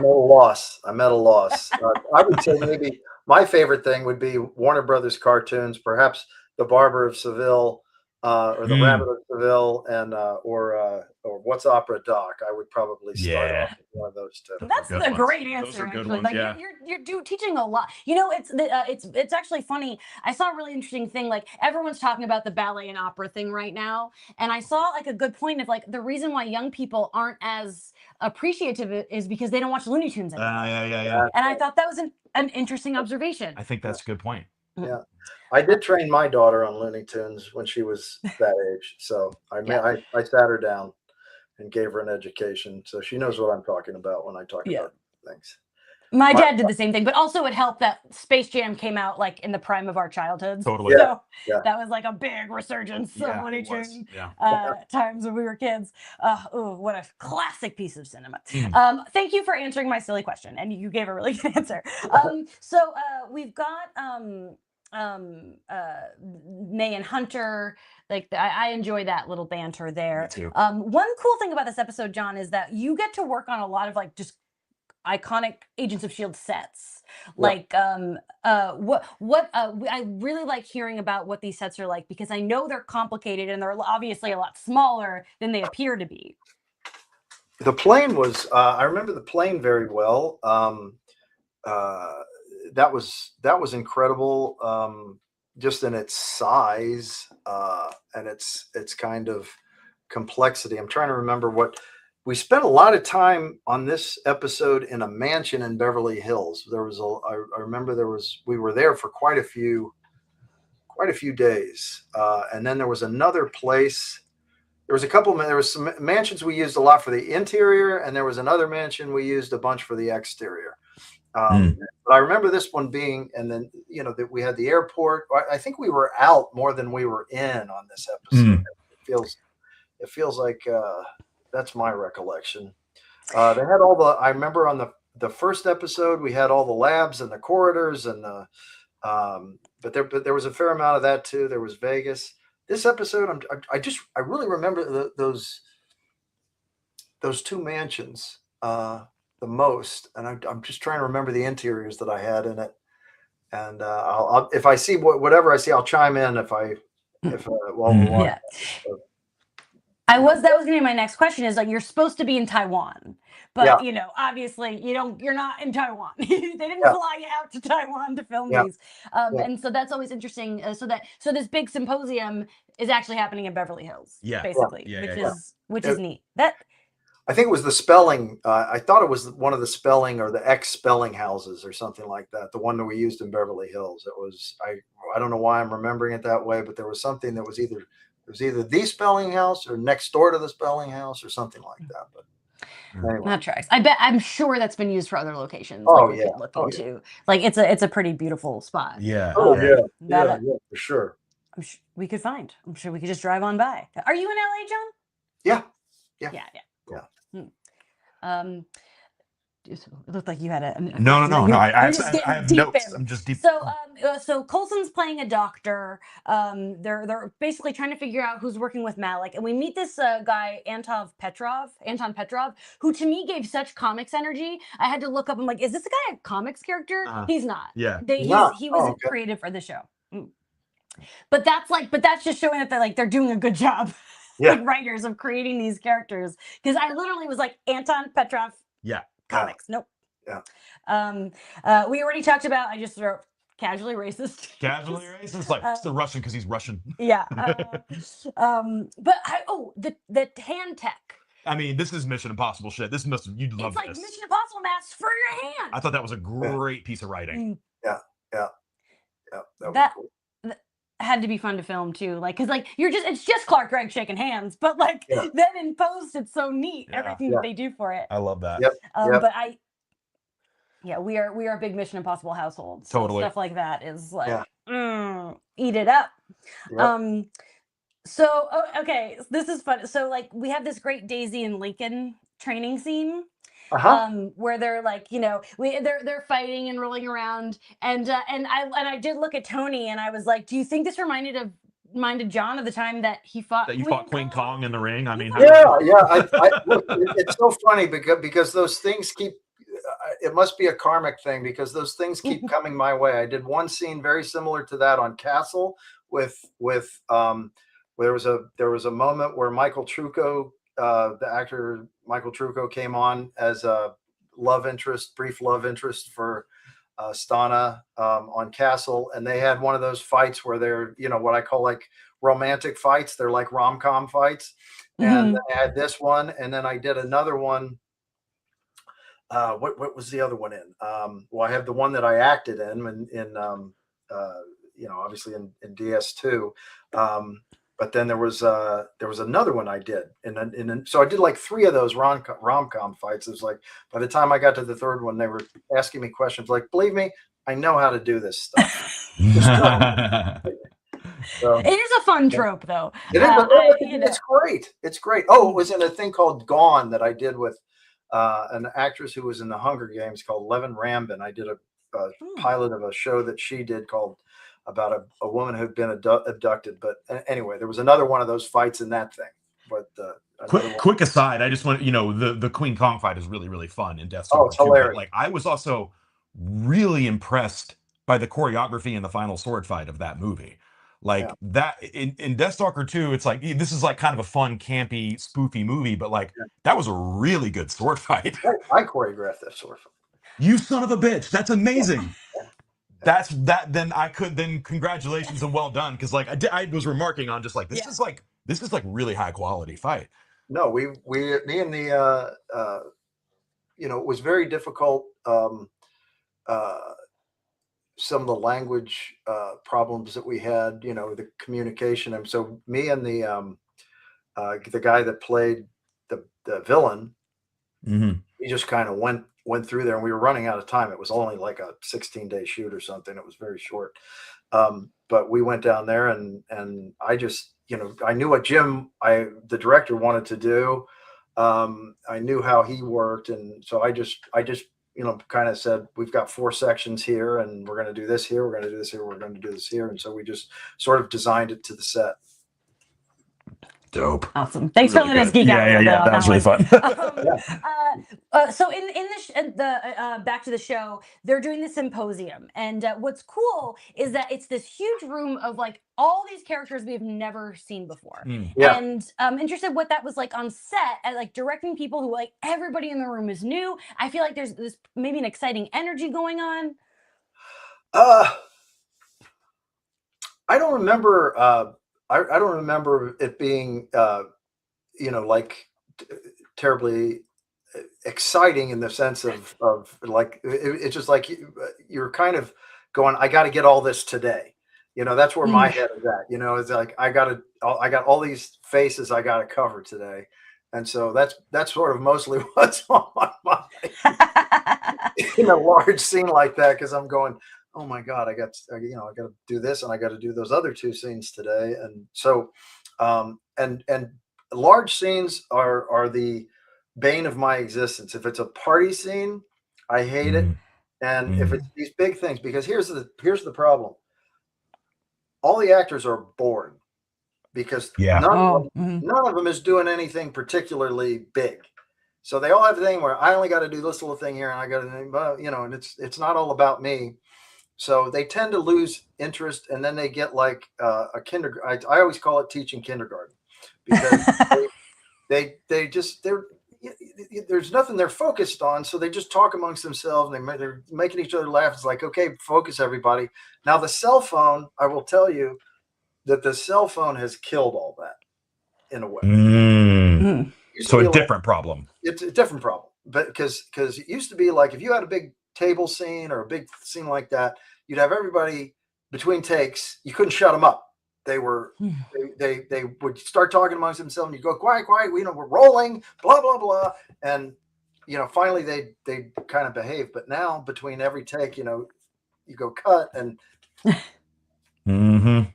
a loss. I'm at a loss. I would say maybe my favorite thing would be Warner Brothers cartoons, perhaps The Barber of Seville, or The Rabbit of Seville, and or What's Opera Doc. I would probably start off with one of those two. That's a great answer. Those are good actually. ones, Like yeah. you're teaching a lot. It's actually funny. I saw a really interesting thing. Like everyone's talking about the ballet and opera thing right now, and I saw like a good point of like the reason why young people aren't as appreciative is because they don't watch Looney Tunes anymore. Yeah. And I thought that was an interesting observation. I think that's a good point. Yeah, I did train my daughter on Looney Tunes when she was that age, so I sat her down and gave her an education, so she knows what I'm talking about when I talk about things. My dad did the same thing, but also it helped that Space Jam came out like in the prime of our childhoods. Totally. So that was like a big resurgence of Looney Tunes times when we were kids. What a classic piece of cinema. Thank you for answering my silly question, and you gave a really good answer. So we've got May and Hunter. Like I enjoy that little banter there. Me too. One cool thing about this episode, John, is that you get to work on a lot of like just iconic Agents of S.H.I.E.L.D. sets. Like I really like hearing about what these sets are like, because I know they're complicated and they're obviously a lot smaller than they appear to be. The plane was I remember the plane very well. That was incredible, just in its size and its kind of complexity. I'm trying to remember what we spent a lot of time on this episode in a mansion in Beverly Hills. I remember we were there for quite a few days, and then there was another place. There was some mansions we used a lot for the interior, and there was another mansion we used a bunch for the exterior. But I remember this one being, and then that we had the airport. I think we were out more than we were in on this episode. It feels like that's my recollection. They had all the. I remember on the first episode we had all the labs and the corridors and the. But there was a fair amount of that too. There was Vegas. This episode, I really remember those two mansions the most, and I'm just trying to remember the interiors that I had in it. And I'll if I see whatever I see, I'll chime in if while we're watching. That was going to be my next question. Is like you're supposed to be in Taiwan, but obviously you're not in Taiwan. They didn't fly you out to Taiwan to film these, and so that's always interesting. So this big symposium is actually happening in Beverly Hills, basically, which is neat. I think it was the spelling. I thought it was one of the spelling or the X spelling houses or something like that. The one that we used in Beverly Hills. It was I don't know why I'm remembering it that way, but there was something that was either the spelling house or next door to the spelling house or something like that. But anyway. That tracks. I'm sure that's been used for other locations. Oh like, look into. Like it's a pretty beautiful spot. Yeah. For sure. We could find. I'm sure we could just drive on by. Are you in LA, John? Yeah. It looked like you had a no. I have notes. I'm just deep. So Coulson's playing a doctor. They're basically trying to figure out who's working with Malik, and we meet this guy Anton Petrov, who to me gave such comics energy. I had to look up. I'm like, is this a guy a comics character? He's not. Yeah, he was creative for the show. But that's just showing that they're doing a good job. Like writers of creating these characters, because I literally was like Anton Petrov. Comics. Nope. We already talked about. I just wrote casually racist. Casually racist, like it's the Russian because he's Russian. But the hand tech. I mean, this is Mission Impossible shit. You'd love this. It's like Mission Impossible masks for your hand. I thought that was a great piece of writing. Yeah. That had to be fun to film too, because it's just Clark Gregg shaking hands, but then in post it's so neat everything that they do for it. I love that. But Yeah, we are a big Mission Impossible household. So Totally. stuff like that is like, Yeah. Eat it up. Yep. So okay, this is fun. So like we have this great Daisy and Lincoln training scene, Uh-huh. where they're like, they're fighting and rolling around, and I did look at Tony and I was like, do you think this reminded John of the time that he fought That you fought Queen Kong in the ring? I mean, Yeah. Look, it's so funny because those things keep. It must be a karmic thing because those things keep coming my way. I did one scene very similar to that on Castle with there was a moment where Michael Trucco, the actor Michael Trucco, came on as a brief love interest for Stana on Castle, and they had one of those fights where they're what I call like romantic fights. They're like rom-com fights, and I had this one, and then I did another one. What was the other one in? Well, I have the one that I acted in obviously in DS2. But then there was another one I did, and so I did like 3 of those rom-com fights. It was like by the time I got to the 3rd one, they were asking me questions like, "Believe me, I know how to do this stuff." So, it is a fun trope, though. It is, it's great. It's great. Oh, it was in a thing called Gone that I did with an actress who was in the Hunger Games called Levin Rambin. I did a pilot of a show that she did called about a woman who'd been abducted. But anyway, there was another one of those fights in that thing. But quick aside, I just want the Queen Kong fight is really, really fun in Death Star. Oh, it's hilarious. But, like, I was also really impressed by the choreography and the final sword fight of that movie. Like that in Death Stalker 2, it's like this is like kind of a fun, campy, spoofy movie, but like that was a really good sword fight. I choreographed that sword fight. You son of a bitch! That's amazing. Then congratulations and well done, because like I was remarking on just like this is like really high quality fight. No, me and the it was very difficult. Some of the language problems that we had, the communication, and so me and the guy that played the villain, he just kind of went through there, and we were running out of time. It was only like a 16-day shoot or something. It was very short, but we went down there, and I just I knew what Jim, the director, wanted to do. I knew how he worked, and so I just kind of said, we've got 4 sections here, and we're going to do this here, we're going to do this here, we're going to do this here, and so we just sort of designed it to the set. Dope. Awesome. Thanks for letting us geek out. Yeah. That was really fun. So in the back to the show, they're doing the symposium, and what's cool is that it's this huge room of like all these characters we've never seen before. And I'm interested what that was like on set, at like directing people who like everybody in the room is new. I feel like there's this maybe an exciting energy going on. I don't remember. I don't remember it being, like terribly exciting in the sense of like, it's just like you're kind of going, I got to get all this today. That's where my head is at. It's like, I got all these faces I got to cover today. And so that's sort of mostly what's on my mind in a large scene like that. 'Cause I'm going, oh my God, I got to do this, and I got to do those other 2 scenes today. And so, and large scenes are the bane of my existence. If it's a party scene, I hate it. And if it's these big things, because here's the problem. All the actors are bored because none of them is doing anything particularly big. So they all have the thing where I only got to do this little thing here, and I got to, and it's not all about me. So they tend to lose interest, and then they get like a kindergarten. I always call it teaching kindergarten, because there's nothing they're focused on. So they just talk amongst themselves, and they're making each other laugh. It's like, okay, focus everybody. Now the cell phone, I will tell you that the cell phone has killed all that in a way. So a different problem. It's a different problem, but because it used to be like, if you had a big table scene or a big scene like that, you'd have everybody between takes. You couldn't shut them up. They would start talking amongst themselves, and you go, quiet, we're rolling, blah blah blah. And finally they kind of behave. But now between every take, you go cut and Mm-hmm.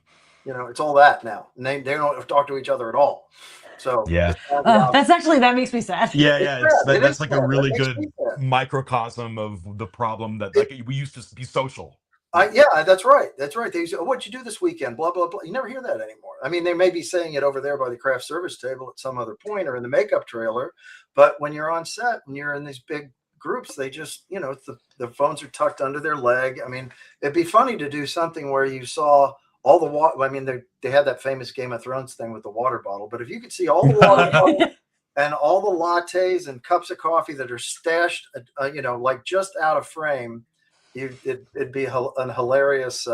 it's all that now. And they don't talk to each other at all. So Yeah. That makes me sad. Yeah. That's like a really That makes good me sad. microcosm of the problem that like we used to be social. Yeah, that's right. That's right. They say, oh, what'd you do this weekend? Blah, blah, blah. You never hear that anymore. I mean, they may be saying it over there by the craft service table at some other point or in the makeup trailer. But when you're on set and you're in these big groups, they just, the phones are tucked under their leg. I mean, it'd be funny to do something where you saw all the water. I mean, they had that famous Game of Thrones thing with the water bottle. But if you could see all the water bottle and all the lattes and cups of coffee that are stashed, like just out of frame, it'd be an hilarious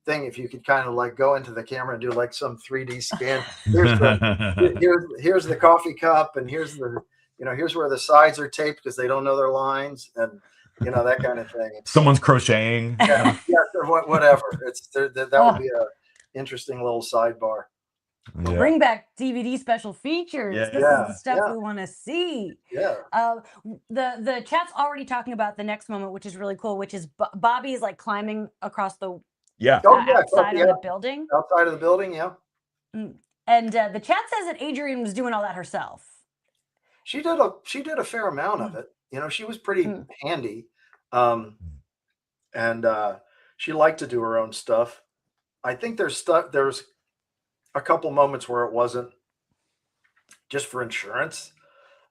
thing if you could kind of like go into the camera and do like some 3D scan. Here's the coffee cup, and here's where the sides are taped because they don't know their lines, and that kind of thing. Someone's crocheting. Yeah, or whatever. That would be a interesting little sidebar. Yeah. Bring back DVD special features. This is the stuff we want to see. Yeah. The chat's already talking about the next moment, which is really cool, which is Bobby is like climbing across the outside of the building. Outside of the building, yeah. And the chat says that Adrienne was doing all that herself. She did a fair amount of it. She was pretty handy. And she liked to do her own stuff. I think there's a couple moments where it wasn't just for insurance.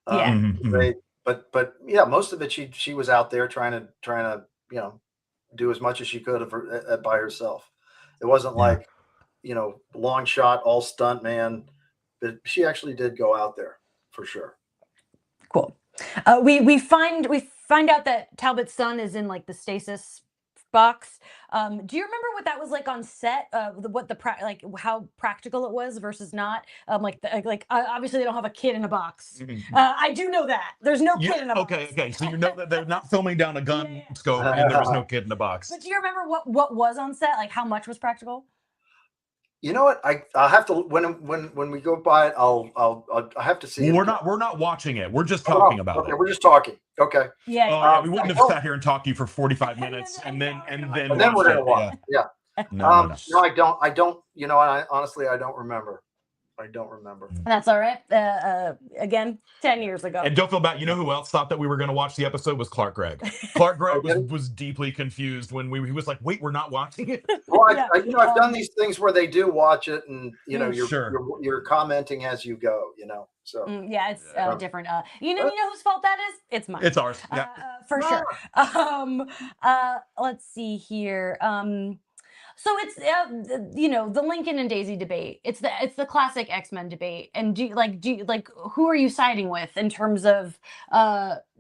But yeah, most of it she was out there trying to do as much as she could by herself. It wasn't like long shot all stunt man, but she actually did go out there for sure. Cool. We find out that Talbot's son is in like the stasis box. Do you remember what that was like on set? How practical it was versus not? Obviously they don't have a kid in a box. I do know that there's no kid in a box. Okay. So you know that they're not filming down a gun scope, and there was no kid in a box. But do you remember what was on set? Like how much was practical? You know what? I'll have to when we go by it. I'll have to see. We're not watching it. We're just talking about it. We're just talking. Okay. Yeah. We wouldn't have sat here and talked to you for 45 minutes and then we're gonna watch. Yeah. No. No, I don't. Honestly, I don't remember. That's all right. Again, 10 years ago. And don't feel bad. You know who else thought that we were going to watch the episode was Clark Gregg. Clark Gregg was deeply confused when he was like, "Wait, we're not watching it." Well, I've done these things where they do watch it, and you're commenting as you go. So it's different. You know whose fault that is? It's mine. It's ours. Yeah, for sure. Let's see here. So it's the Lincoln and Daisy debate. It's the classic X-Men debate. And who are you siding with in terms of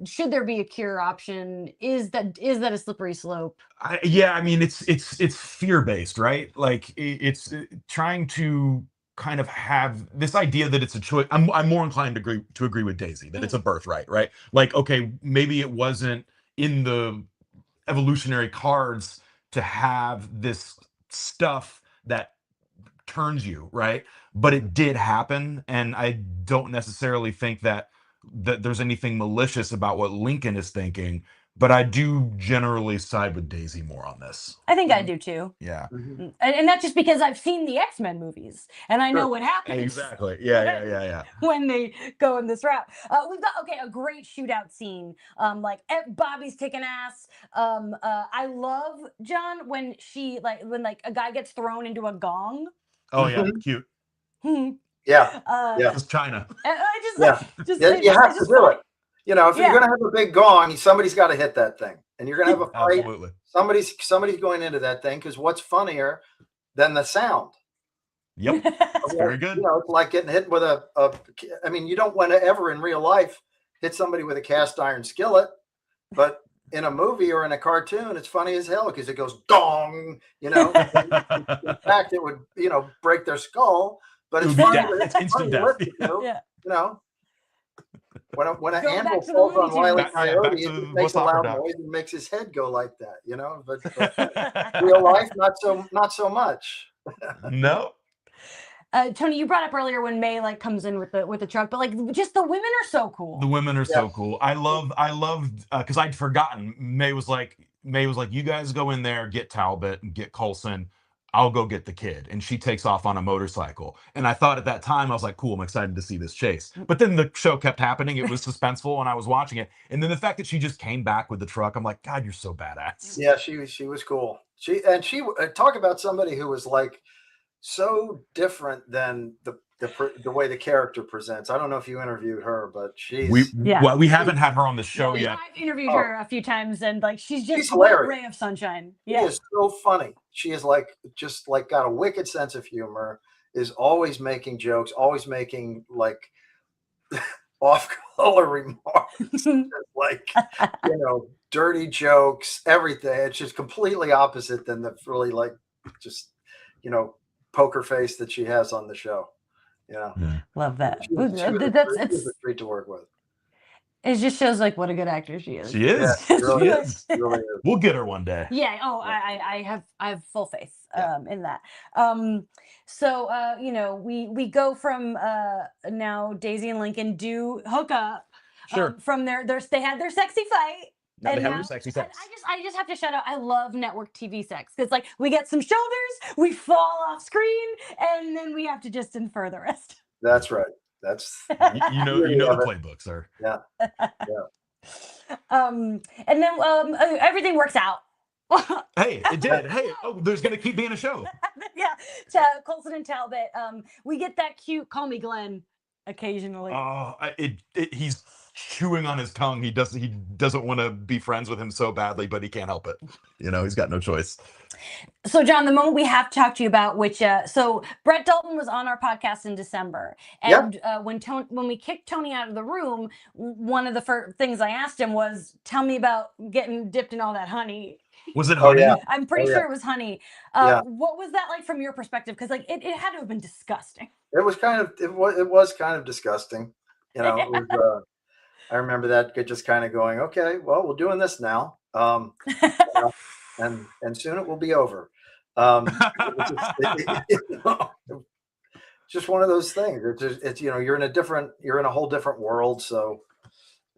should there be a cure option? Is that a slippery slope? I mean it's fear-based, right? Like it's trying to kind of have this idea that it's a choice. I'm more inclined to agree with Daisy that it's a birthright, right? Like, okay, maybe it wasn't in the evolutionary cards to have this stuff that turns you, right? But it did happen, and I don't necessarily think that there's anything malicious about what Lincoln is thinking, but I do generally side with Daisy more on this. I think I do too. Yeah. And that's just because I've seen the X-Men movies and I know what happens. Exactly. Yeah. When they go in this route. We've got a great shootout scene. Bobby's kicking ass. I love, John, when a guy gets thrown into a gong. Oh yeah, cute. Yeah. It's China. You have to do it. If you're going to have a big gong, somebody's got to hit that thing, and you're going to have a fight. Absolutely. Somebody's going into that thing, because what's funnier than the sound? Yep, that's very good. It's like getting hit with I mean, you don't want to ever in real life hit somebody with a cast iron skillet, but in a movie or in a cartoon, it's funny as hell because it goes dong. In fact, it would break their skull, but it's funny. It's instant death. When an anvil falls on Wile E. Coyote, it makes a loud noise and makes his head go like that, But real life, not so much. No. Tony, you brought up earlier when May like comes in with the truck, but like just the women are so cool. The women are so cool. I loved because I'd forgotten. May was like, you guys go in there, get Talbot and get Coulson. I'll go get the kid. And she takes off on a motorcycle. And I thought at that time, I was like, cool, I'm excited to see this chase. But then the show kept happening. It was suspenseful and I was watching it. And then the fact that she just came back with the truck, I'm like, God, you're so badass. Yeah, she was cool. She talk about somebody who was like so different than the way the character presents. I don't know if you interviewed her, but well, we haven't had her on the show yet. I've interviewed her a few times, and like she's just a ray of sunshine. Yeah, she is so funny. She is like just like got a wicked sense of humor. Is always making jokes, always making like off-color remarks, like dirty jokes, everything. It's just completely opposite than the really like just poker face that she has on the show. Yeah. Love that. It's a treat to work with. It just shows like what a good actor she is. She is. Yeah, really is. Really is. We'll get her one day. Yeah. Oh, I have full faith in that. So we go from now Daisy and Lincoln do hook up. Sure. From they had their sexy fight. Now they have their sexy sex. I just have to shout out. I love network TV sex because like we get some shoulders, we fall off screen, and then we have to just infer the rest. That's right. That's you know the playbook, sir. Yeah. And then everything works out. Hey, it did. Hey, there's gonna keep being a show. Yeah, Coulson and Talbot. We get that cute "Call Me Glenn" occasionally. Oh, he's chewing on his tongue. He doesn't want to be friends with him so badly, but he can't help it. He's got no choice. So, John, the moment we have to talk to you about so Brett Dalton was on our podcast in December, and when we kicked Tony out of the room, one of the first things I asked him was, "Tell me about getting dipped in all that honey." Was it honey? Yeah. I'm pretty sure it was honey. What was that like from your perspective? Because like it had to have been disgusting. It was kind of disgusting. It was, I remember that just kind of going, okay, well, we're doing this now. And soon it will be over. Just one of those things. It's you're in a whole different world. So,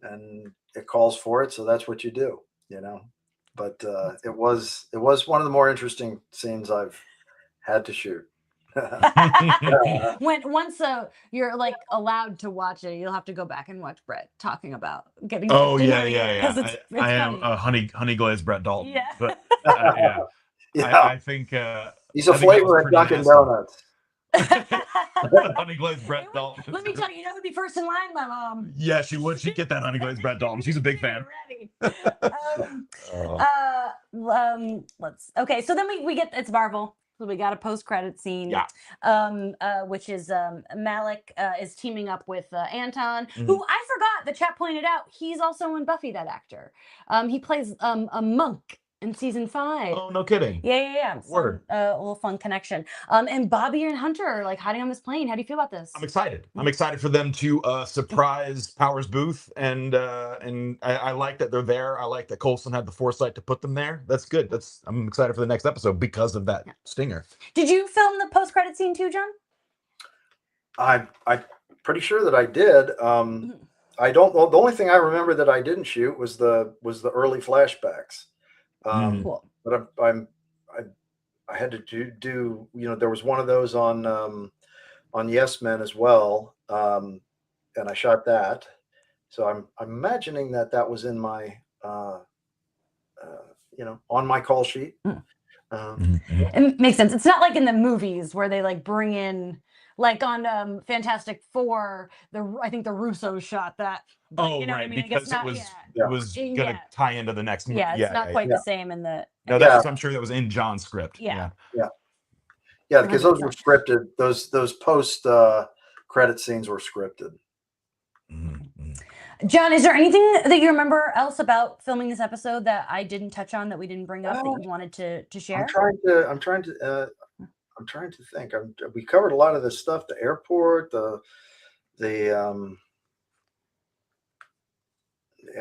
and it calls for it. So that's what you do, but it was one of the more interesting scenes I've had to shoot. Once you're like allowed to watch it, you'll have to go back and watch Brett talking about getting. Oh yeah. I am a honey glazed Brett Dalton. Yeah, but I think he's a flavor at Dunkin' Donuts. Honey glazed Brett Dalton. Let me tell you, that would be first in line, my mom. Yeah, she would. She'd get that honey glazed Brett Dalton. She's a big fan. Okay, so then we get it's Marvel. So we got a post-credit scene, which is Malik is teaming up with Anton, who I forgot, the chat pointed out, he's also in Buffy, that actor. He plays a monk in season 5. Oh, no kidding. Yeah. Word. A little fun connection. And Bobby and Hunter are like hiding on this plane. How do you feel about this? I'm excited. I'm excited for them to surprise Powers Booth, and I like that they're there. I like that Coulson had the foresight to put them there. That's good. I'm excited for the next episode because of that stinger. Did you film the post-credit scene too, John? I'm pretty sure that I did. I don't know. The only thing I remember that I didn't shoot was the early flashbacks. Cool. But I had to do there was one of those on Yes Men as well, and I shot that. So I'm imagining that was in my on my call sheet. It makes sense. It's not like in the movies where they like bring in, like on Fantastic Four, I think the Russo shot that. Oh, you know right, what I mean? because it was gonna tie into the next movie. Yeah, it's not quite the same in the. No, I'm sure that was in John's script. Yeah, because those were scripted. Those post credit scenes were scripted. John, is there anything that you remember else about filming this episode that I didn't touch on, that we didn't bring up, that you wanted to share? I'm trying to think. We covered a lot of this stuff: the airport,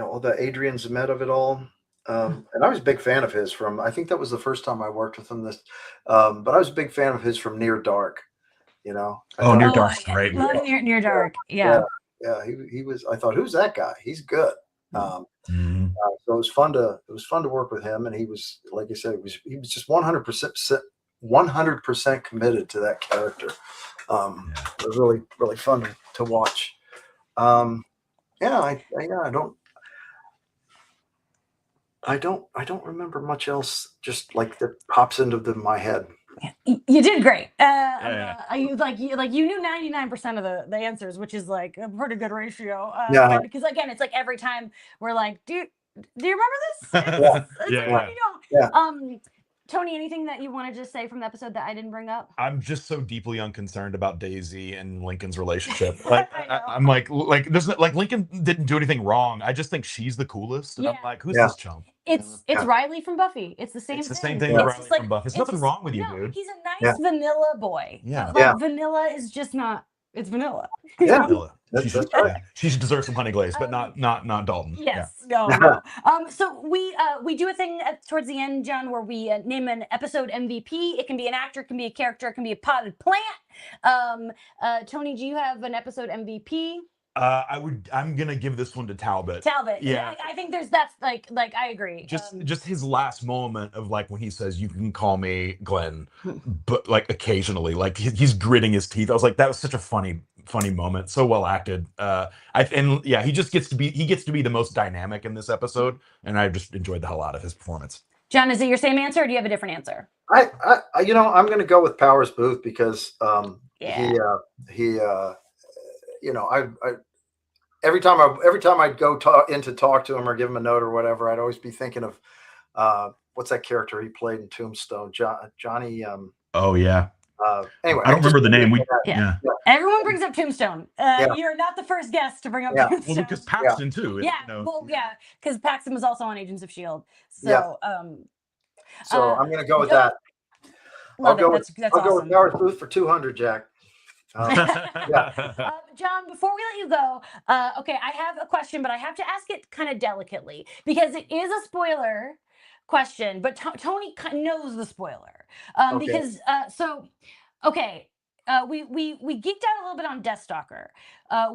all the Adrian Zemed of it all. And I was a big fan of his I think that was the first time I worked with him. But I was a big fan of his from Near Dark. You know. Near Dark's great. Love Near Dark. Yeah. He was. I thought, who's that guy? He's good. So it was fun to work with him, and he was, like you said, he was just 100% committed to that character. It was really fun to watch. I don't remember much else just like that pops into my head. You did great. You knew 99% of the answers, which is like a pretty good ratio. Because again, it's like every time we're like, do you remember this? You don't. Tony, anything that you wanted to say from the episode that I didn't bring up? I'm just so deeply unconcerned about Daisy and Lincoln's relationship. Like I'm like there's like Lincoln didn't do anything wrong. I just think she's the coolest. And I'm like, who's this chump? It's Riley from Buffy. It's the same thing. It's the same thing with Riley from Buffy. There's nothing wrong with you, dude. He's a nice vanilla boy. Yeah. But vanilla is just not. It's vanilla. Vanilla. That's right. She should deserve some honey glaze, but not Dalton. Yes. No. So we do a thing towards the end, John, where we name an episode MVP. It can be an actor, it can be a character, it can be a potted plant. Tony, do you have an episode MVP? I'm gonna give this one to Talbot. Yeah. I think that's like I agree. Just his last moment of like when he says, "You can call me Glenn," but like occasionally, like he's gritting his teeth. I was like, that was such a funny moment. So well acted. He just gets to be the most dynamic in this episode, and I just enjoyed the hell out of his performance. John, is it your same answer, or do you have a different answer? I'm going to go with Powers Booth because every time I'd go talk to him or give him a note or whatever, I'd always be thinking of what's that character he played in Tombstone, Johnny. Anyway, I don't remember the name. Everyone brings up Tombstone. You're not the first guest to bring up Tombstone. Well, because Paxton too. Because Paxton was also on Agents of S.H.I.E.L.D. So, so I'm going to go with that. I'll go with Powers Booth for 200, Jack. John, before we let you go, okay, I have a question, but I have to ask it kind of delicately because it is a spoiler question, but Tony knows the spoiler. Because we geeked out a little bit on Deathstalker.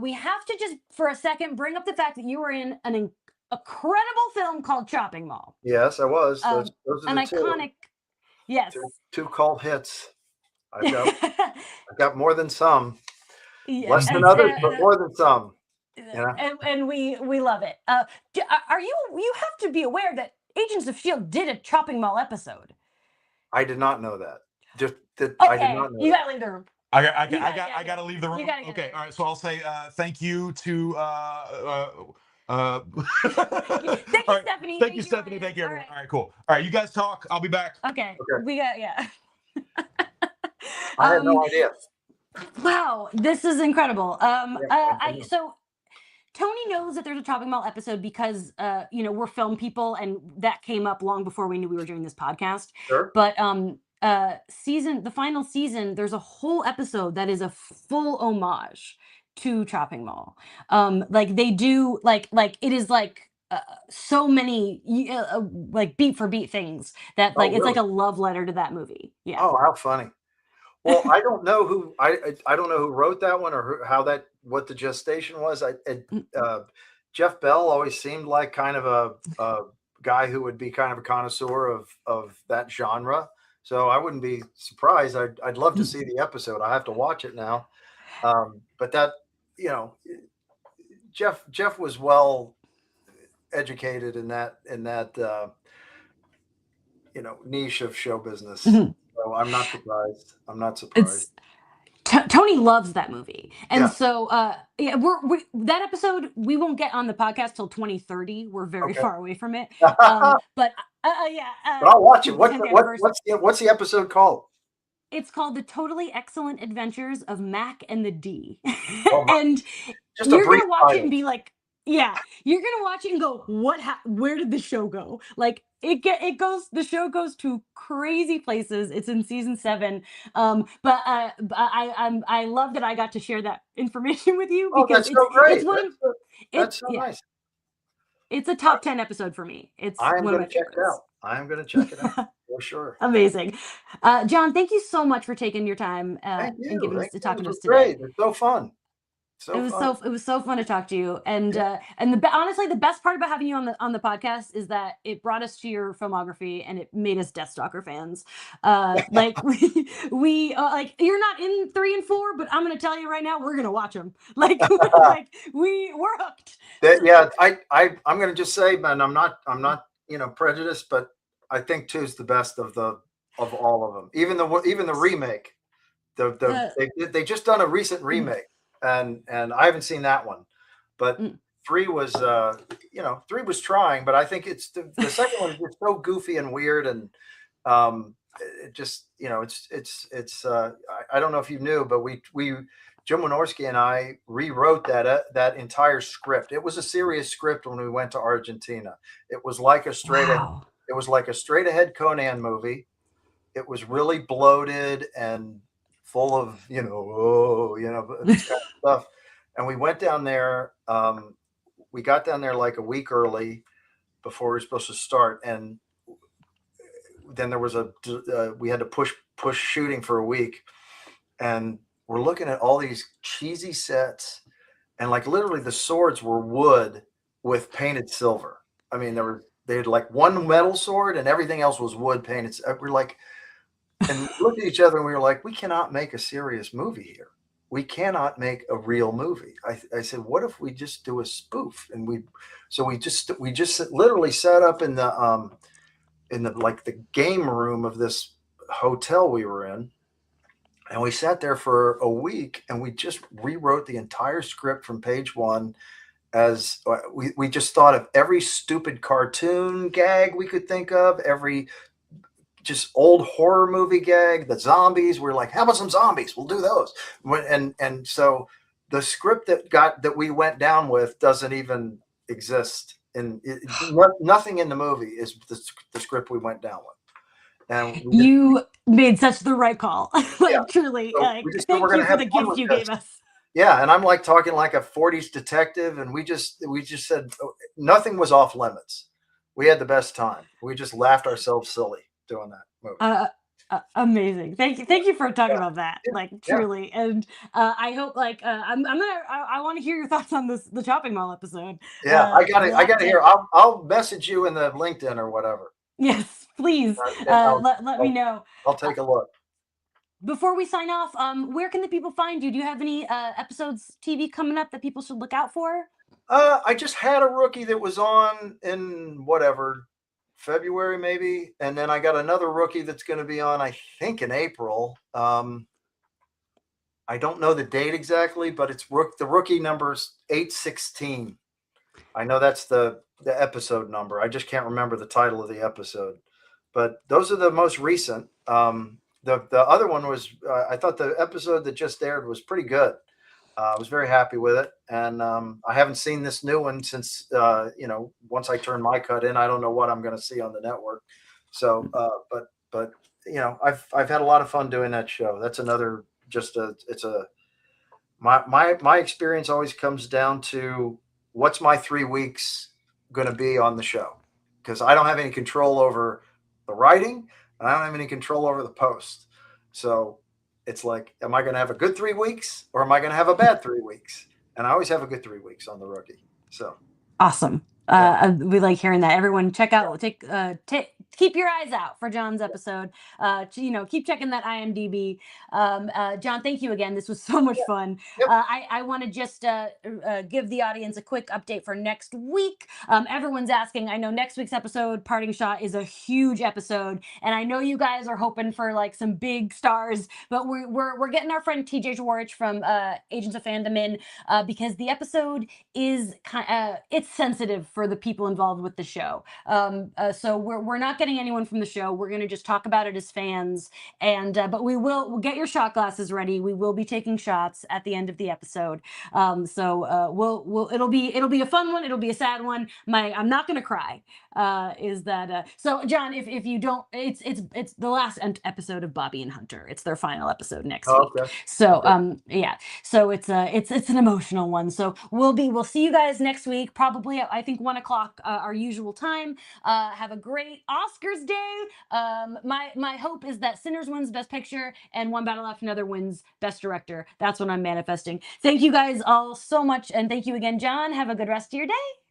We have to just for a second bring up the fact that you were in an incredible film called Chopping Mall. Yes, I was. Those are an iconic. Yes. Two cult hits. I've got more than some. Yes. Less than others, but more than some. And we love it. You have to be aware that Agents of S.H.I.E.L.D. did a Chopping Mall episode. I did not know that. I did not know. You gotta leave the room. I gotta leave the room. Okay, all right. So I'll say thank you to Thank you, Stephanie. Thank you, Stephanie. Thank you, everyone. All right, cool. All right, you guys talk. I'll be back. Okay. We got I had no idea. Wow, this is incredible. So Tony knows that there's a Chopping Mall episode because we're film people, and that came up long before we knew we were doing this podcast. Sure. But the final season, there's a whole episode that is a full homage to Chopping Mall. Like they do, like it is like so many like beat for beat things that it's like a love letter to that movie. Yeah. Oh, how funny. Well, I don't know who wrote that one or what the gestation was. Jeff Bell always seemed like kind of a guy who would be kind of a connoisseur of that genre. So I wouldn't be surprised. I'd love to see the episode. I have to watch it now. But that, Jeff was well educated in that niche of show business. So I'm not surprised. Tony loves that movie, and so that episode we won't get on the podcast till 2030. We're very far away from it, but But I'll watch it. What's the episode called? It's called The Totally Excellent Adventures of Mac and the D. Oh, and just you're gonna watch it and be like, you're gonna watch it and go, where did the show go? Like the show goes to crazy places. It's in season 7. But I love that I got to share that information with you because that's so great. That's so nice. It's a top 10 episode for me. It's I am one of going my to check it out. I'm going to check it out for sure. Amazing. John, thank you so much for taking your time Thank and you. giving us Thank to you. talking This to was us today. great. It's so fun. So fun. It was so fun to talk to you, and Yeah. honestly, the best part about having you on the podcast is that it brought us to your filmography and it made us Death Stalker fans. Like we like you're not in 3 and 4, but I'm gonna tell you right now, we're gonna watch them. Like like we're hooked. Yeah, I'm going to just say, man, I'm not prejudiced, but I think 2 is the best of all of them. Even the remake. Uh, They just done a recent remake, and I haven't seen that one, but mm. 3 was 3 was trying, but I think it's the second one is just so goofy and weird, and it just I don't know if you knew, but we Jim Wynorski and I rewrote that entire script. It was a serious script when we went to Argentina. It was like a Wow. straight ahead Conan movie. It was really bloated and full of this kind of stuff. And we went down there. We got down there like a week early before we were supposed to start, and then there was we had to push shooting for a week, and we're looking at all these cheesy sets, and like literally the swords were wood with painted silver. I mean, they had like one metal sword and everything else was wood painted. We're like, and we looked at each other and we were like, we cannot make a serious movie here. We cannot make a real movie. I said, what if we just do a spoof? And we just literally sat up in the like the game room of this hotel we were in. And we sat there for a week and we just rewrote the entire script from page 1. As we just thought of every stupid cartoon gag we could think of, every just old horror movie gag, the zombies. We're like, how about some zombies? We'll do those. And so the script that we went down with doesn't even exist. And nothing in the movie is the script we went down with. And You made such the right call. Like truly. so Like, we just thank we're you gonna for have the fun gift with you this. gave us. Yeah, and I'm like talking like a 40s detective, and we just said nothing was off limits. We had the best time. We just laughed ourselves silly doing that movie. Amazing. Thank you for talking about that. Yeah, Like yeah. truly. And I hope like I want to hear your thoughts on the shopping mall episode. Yeah, I got it. We'll I have got it to, here. I'll message you in the LinkedIn or whatever, yes, please. and Let me know. I'll take a look. Before we sign off, where can the people find you? Do you have any episodes TV coming up that people should look out for? I just had a rookie that was on in whatever February maybe, and then I got another rookie that's going to be on I think in April. I don't know the date exactly, but it's the rookie number's 816. I know that's the episode number. I just can't remember the title of the episode. But those are the most recent. The other one was I thought the episode that just aired was pretty good. I was very happy with it, and I haven't seen this new one since once I turn my cut in, I don't know what I'm going to see on the network. So, but I've had a lot of fun doing that show. That's another my experience always comes down to what's my 3 weeks going to be on the show, because I don't have any control over the writing and I don't have any control over the post. So it's like, am I going to have a good 3 weeks or am I going to have a bad 3 weeks? And I always have a good 3 weeks on the rookie. So Awesome. We like hearing that. Everyone, check out, keep your eyes out for John's episode. Keep checking that IMDb. John, thank you again. This was so much fun. Yep. I want to just give the audience a quick update for next week. Everyone's asking. I know next week's episode, Parting Shot, is a huge episode, and I know you guys are hoping for like some big stars, but we're getting our friend TJ Jaworich from Agents of Fandom in because the episode is it's sensitive for the people involved with the show. So we're not getting anyone from the show. We're going to just talk about it as fans, and but we'll get your shot glasses ready. We will be taking shots at the end of the episode. So it'll be a fun one. It'll be a sad one. I'm not going to cry. Is that so, John? If you don't, it's the last episode of Bobby and Hunter. It's their final episode next week. Okay. So yeah. So it's an emotional one. So we'll see you guys next week. Probably I think 1:00 our usual time. Have a great, awesome Oscars day. My hope is that Sinners wins Best Picture and One Battle After Another wins Best Director. That's what I'm manifesting. Thank you guys all so much, and thank you again, John. Have a good rest of your day.